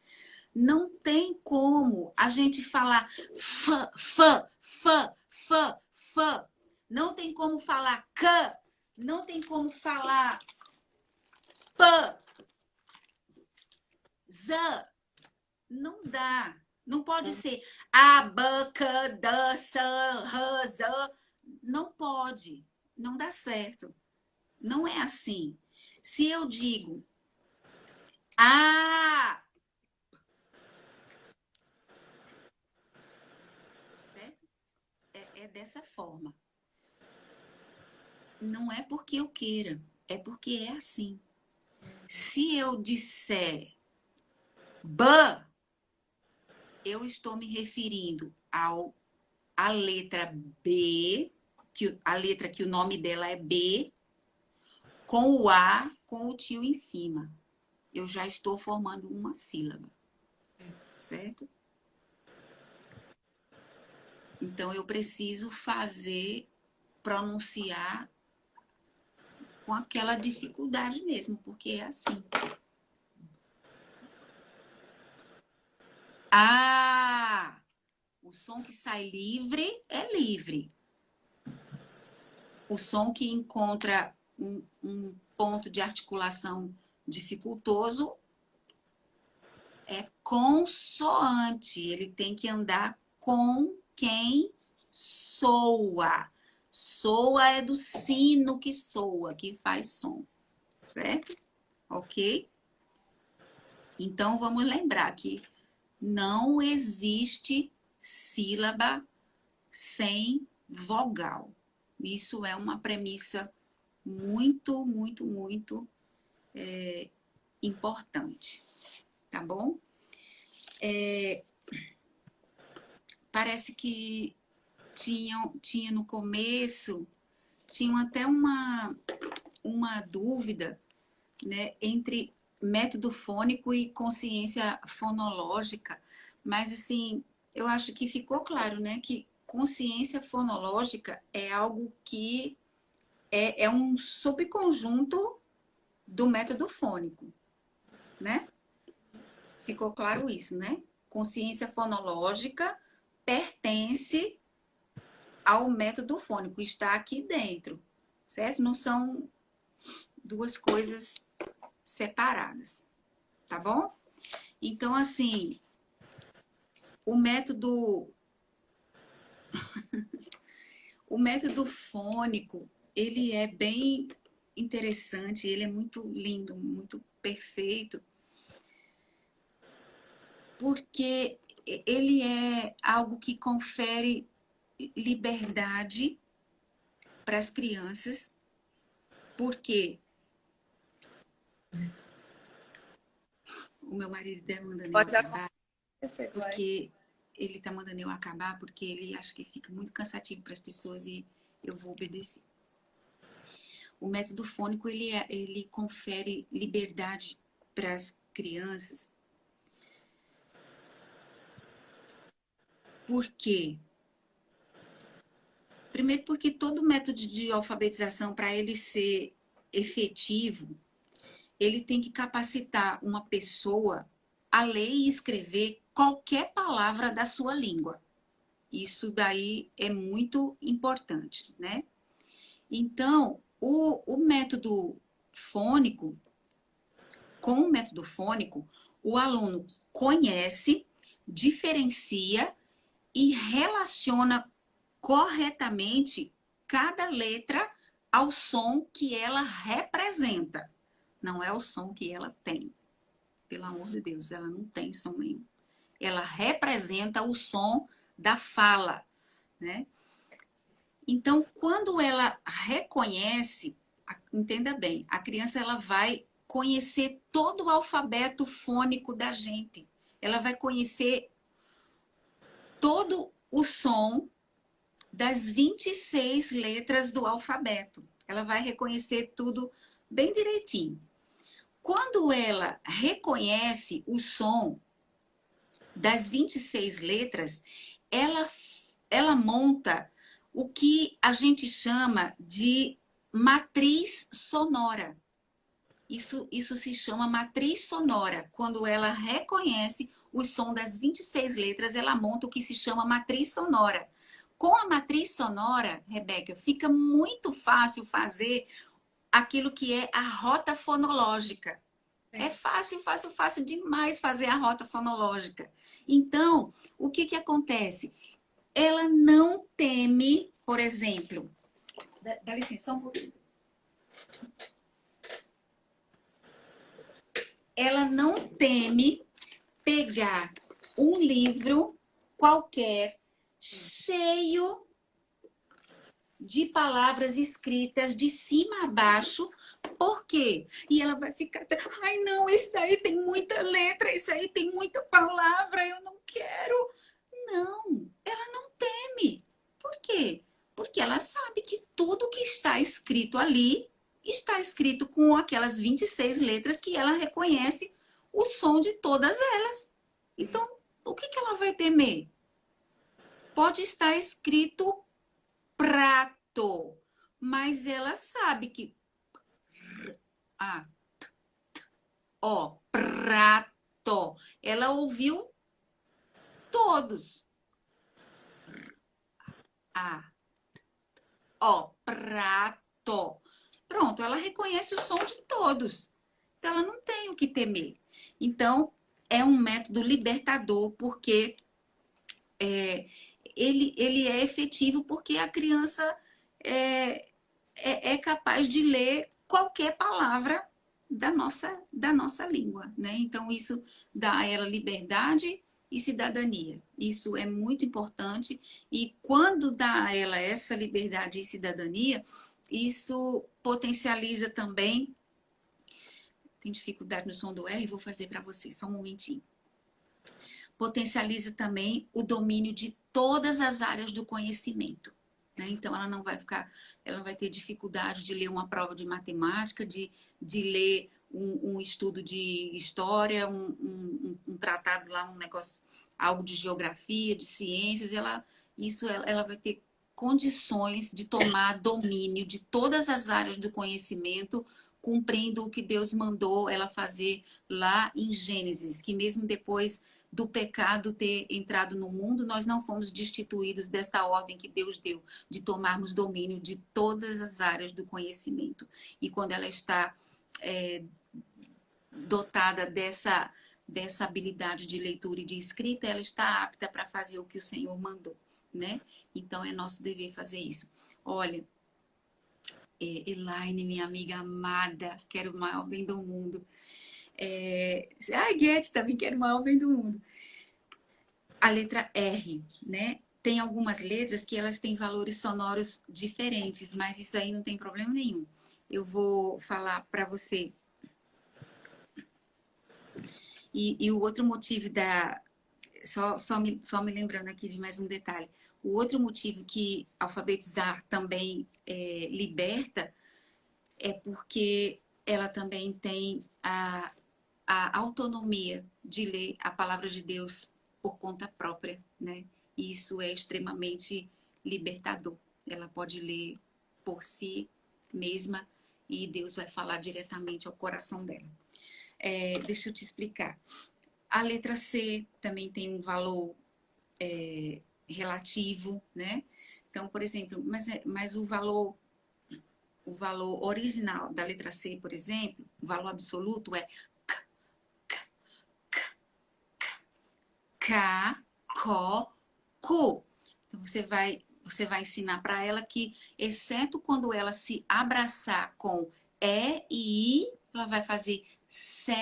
não tem como a gente falar fã, fã, fã, fã, fã. Não tem como falar cã, não tem como falar pã, zã. Não dá. Não pode ser abacadã. Não pode. Não dá certo. Não é assim. Se eu digo certo? É dessa forma. Não é porque eu queira, é porque é assim. Se eu disser b, eu estou me referindo à letra B, a letra que o nome dela é B, com o A, com o tio em cima. Eu já estou formando uma sílaba, certo? Então, eu preciso pronunciar com aquela dificuldade mesmo, porque é assim. Ah! O som que sai livre é livre. O som que encontra um ponto de articulação dificultoso é consoante. Ele tem que andar com quem soa. Soa é do sino que soa, que faz som. Certo? Ok? Então, vamos lembrar que não existe sílaba sem vogal. Isso é uma premissa muito, muito, muito importante. Tá bom? Parece que tinha no começo, tinha até uma dúvida, né, entre método fônico e consciência fonológica, mas assim, eu acho que ficou claro, né, que consciência fonológica é algo que é um subconjunto do método fônico, né? Ficou claro isso, né? Consciência fonológica pertence ao método fônico, está aqui dentro, certo? Não são duas coisas separadas, tá bom? Então, assim, o método fônico, ele é bem interessante, ele é muito lindo, muito perfeito, porque ele é algo que confere liberdade para as crianças, porque o meu marido está mandando eu Pode acabar, acontecer, vai. porque ele está mandando eu acabar, porque ele acha que fica muito cansativo para as pessoas e eu vou obedecer. O método fônico, ele confere liberdade para as crianças. Por quê? Primeiro porque todo método de alfabetização, para ele ser efetivo, ele tem que capacitar uma pessoa a ler e escrever qualquer palavra da sua língua. Isso daí é muito importante, né? Então, o método fônico, com o método fônico, o aluno conhece, diferencia e relaciona corretamente cada letra ao som que ela representa. Não é o som que ela tem. Pelo amor de Deus, ela não tem som nenhum. Ela representa o som da fala, né? Então, quando ela reconhece, entenda bem, a criança ela vai conhecer todo o alfabeto fônico da gente. Ela vai conhecer todo o som das 26 letras do alfabeto. Ela vai reconhecer tudo bem direitinho. Quando ela reconhece o som das 26 letras, ela monta o que a gente chama de matriz sonora. Isso se chama matriz sonora. Quando ela reconhece o som das 26 letras, ela monta o que se chama matriz sonora. Com a matriz sonora, Rebeca, fica muito fácil fazer aquilo que é a rota fonológica. É fácil, fácil, fácil demais fazer a rota fonológica. Então, o que acontece? Ela não teme, por exemplo... Dá licença, só um pouquinho. Ela não teme pegar um livro qualquer cheio de palavras escritas de cima a baixo. Por quê? E ela vai ficar... Ai, não, esse daí tem muita letra, esse aí tem muita palavra, eu não quero. Não, ela não teme. Por quê? Porque ela sabe que tudo que está escrito ali está escrito com aquelas 26 letras que ela reconhece o som de todas elas. Então, o que ela vai temer? Pode estar escrito prato, mas ela sabe que A, ó, prato. Ela ouviu todos. A, ó, prato. Pronto, ela reconhece o som de todos. Então, ela não tem o que temer. Então, é um método libertador, porque ele é efetivo, porque a criança é, é capaz de ler qualquer palavra da nossa língua, né? Então, isso dá a ela liberdade e cidadania. Isso é muito importante. E quando dá a ela essa liberdade e cidadania, isso potencializa também. Tem dificuldade no som do R, vou fazer para você, só um momentinho. Potencializa também o domínio de todas as áreas do conhecimento. Né? Então, ela não vai ter dificuldade de ler uma prova de matemática, de ler um estudo de história, um tratado lá, um negócio, algo de geografia, de ciências. Ela vai ter condições de tomar domínio de todas as áreas do conhecimento, cumprindo o que Deus mandou ela fazer lá em Gênesis, que mesmo depois do pecado ter entrado no mundo, nós não fomos destituídos desta ordem que Deus deu, de tomarmos domínio de todas as áreas do conhecimento. E quando ela está dotada dessa habilidade de leitura e de escrita, ela está apta para fazer o que o Senhor mandou, né? Então é nosso dever fazer isso. Olha, Elaine, minha amiga amada, quero o maior bem do mundo. Guete, também quero o maior bem do mundo. A letra R, né? Tem algumas letras que elas têm valores sonoros diferentes, mas isso aí não tem problema nenhum. Eu vou falar para você. E o outro motivo da... Só me lembrando aqui de mais um detalhe. O outro motivo que alfabetizar também liberta é porque ela também tem a autonomia de ler a palavra de Deus por conta própria, né? E isso é extremamente libertador. Ela pode ler por si mesma e Deus vai falar diretamente ao coração dela. Deixa eu te explicar. A letra C também tem um valor relativo, né? Então, por exemplo, mas o valor original da letra C, por exemplo, o valor absoluto é K, Ko, Ku. Então, você vai ensinar para ela que, exceto quando ela se abraçar com E e I, ela vai fazer Se,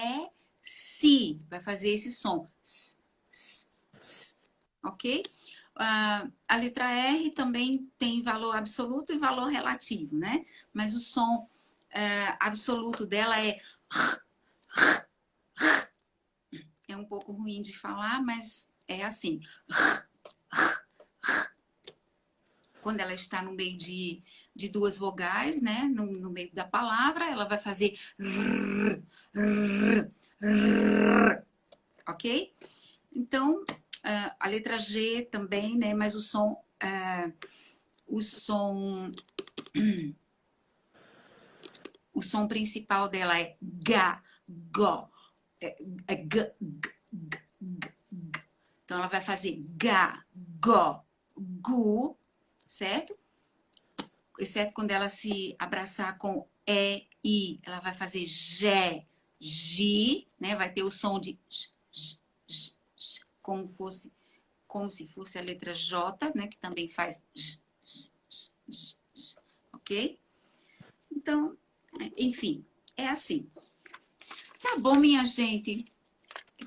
Si. Vai fazer esse som. Ok? A letra R também tem valor absoluto e valor relativo, né? Mas o som absoluto dela é um pouco ruim de falar, mas é assim. Quando ela está no meio de duas vogais, né? No meio da palavra, ela vai fazer ok? Então, a letra G também, né? Mas o som principal dela é Ga, Go. G, G, G, G. Então, ela vai fazer Ga, Go, Gu, certo? Exceto quando ela se abraçar com E, I, ela vai fazer Gé, Gi, né? Vai ter o som de como se fosse a letra J, né? Que também faz ok? Então, enfim, é assim. Tá bom, minha gente,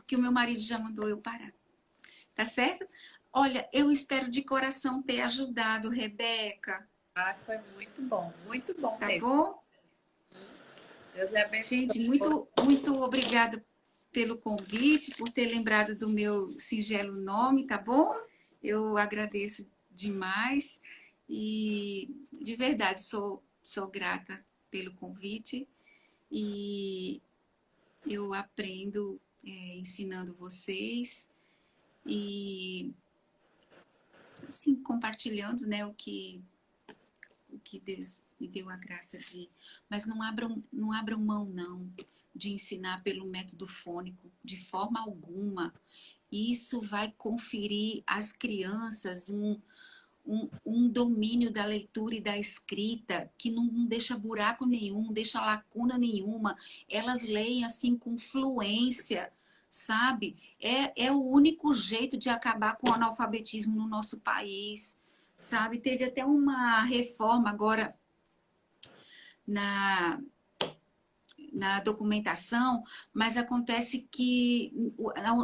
que o meu marido já mandou eu parar. Tá certo? Olha, eu espero de coração ter ajudado, Rebeca. Foi muito bom Tá mesmo. bom? Deus lhe abençoe. Gente, muito obrigada pelo convite, por ter lembrado do meu singelo nome, tá bom? Eu agradeço demais e de verdade sou grata pelo convite e eu aprendo ensinando vocês e assim compartilhando, né, o que Deus Me deu a graça de... Mas não abram mão, não, de ensinar pelo método fônico, de forma alguma. Isso vai conferir às crianças um domínio da leitura e da escrita que não deixa buraco nenhum, não deixa lacuna nenhuma. Elas leem assim com fluência, sabe? É o único jeito de acabar com o analfabetismo no nosso país, sabe? Teve até uma reforma agora na, na documentação, mas acontece que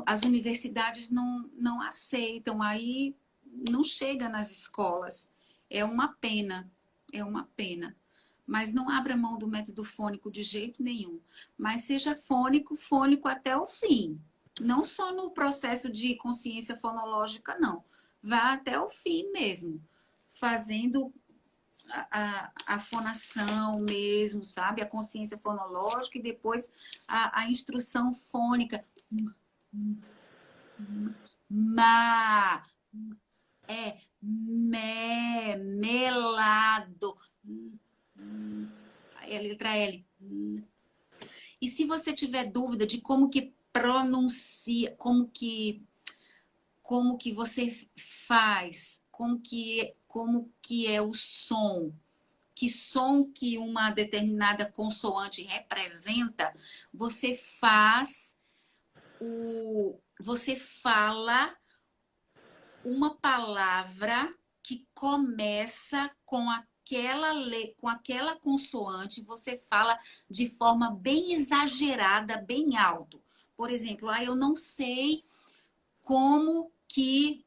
as universidades não aceitam, aí não chega nas escolas. É uma pena, é uma pena. Mas não abra mão do método fônico de jeito nenhum. Mas seja fônico, fônico até o fim. Não só no processo de consciência fonológica, não. Vá até o fim mesmo, fazendo a fonação mesmo, sabe? A consciência fonológica e depois a instrução fônica. Ma, melado. A letra L. E se você tiver dúvida de como que pronuncia, como que você faz, como que é o som que uma determinada consoante representa, você fala uma palavra que começa com aquela consoante, você fala de forma bem exagerada, bem alto. Por exemplo, eu não sei como que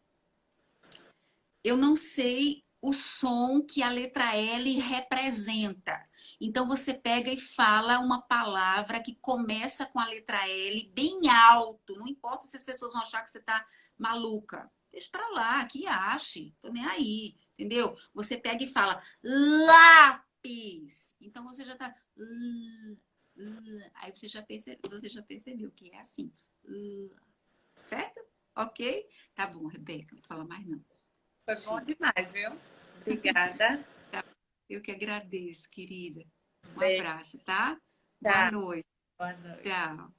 eu não sei o som que a letra L representa. Então você pega e fala uma palavra que começa com a letra L bem alto. Não importa se as pessoas vão achar que você está maluca. Deixa pra lá, que ache. Tô nem aí, entendeu? Você pega e fala lápis. Então você já tá... Aí você já percebeu que é assim. Certo? Ok? Tá bom, Rebeca, não fala mais não. Foi bom Chega. demais, viu? Obrigada. Eu que agradeço, querida. Um Beijo. abraço, tá? Boa Tchau. noite. Boa noite. Tchau.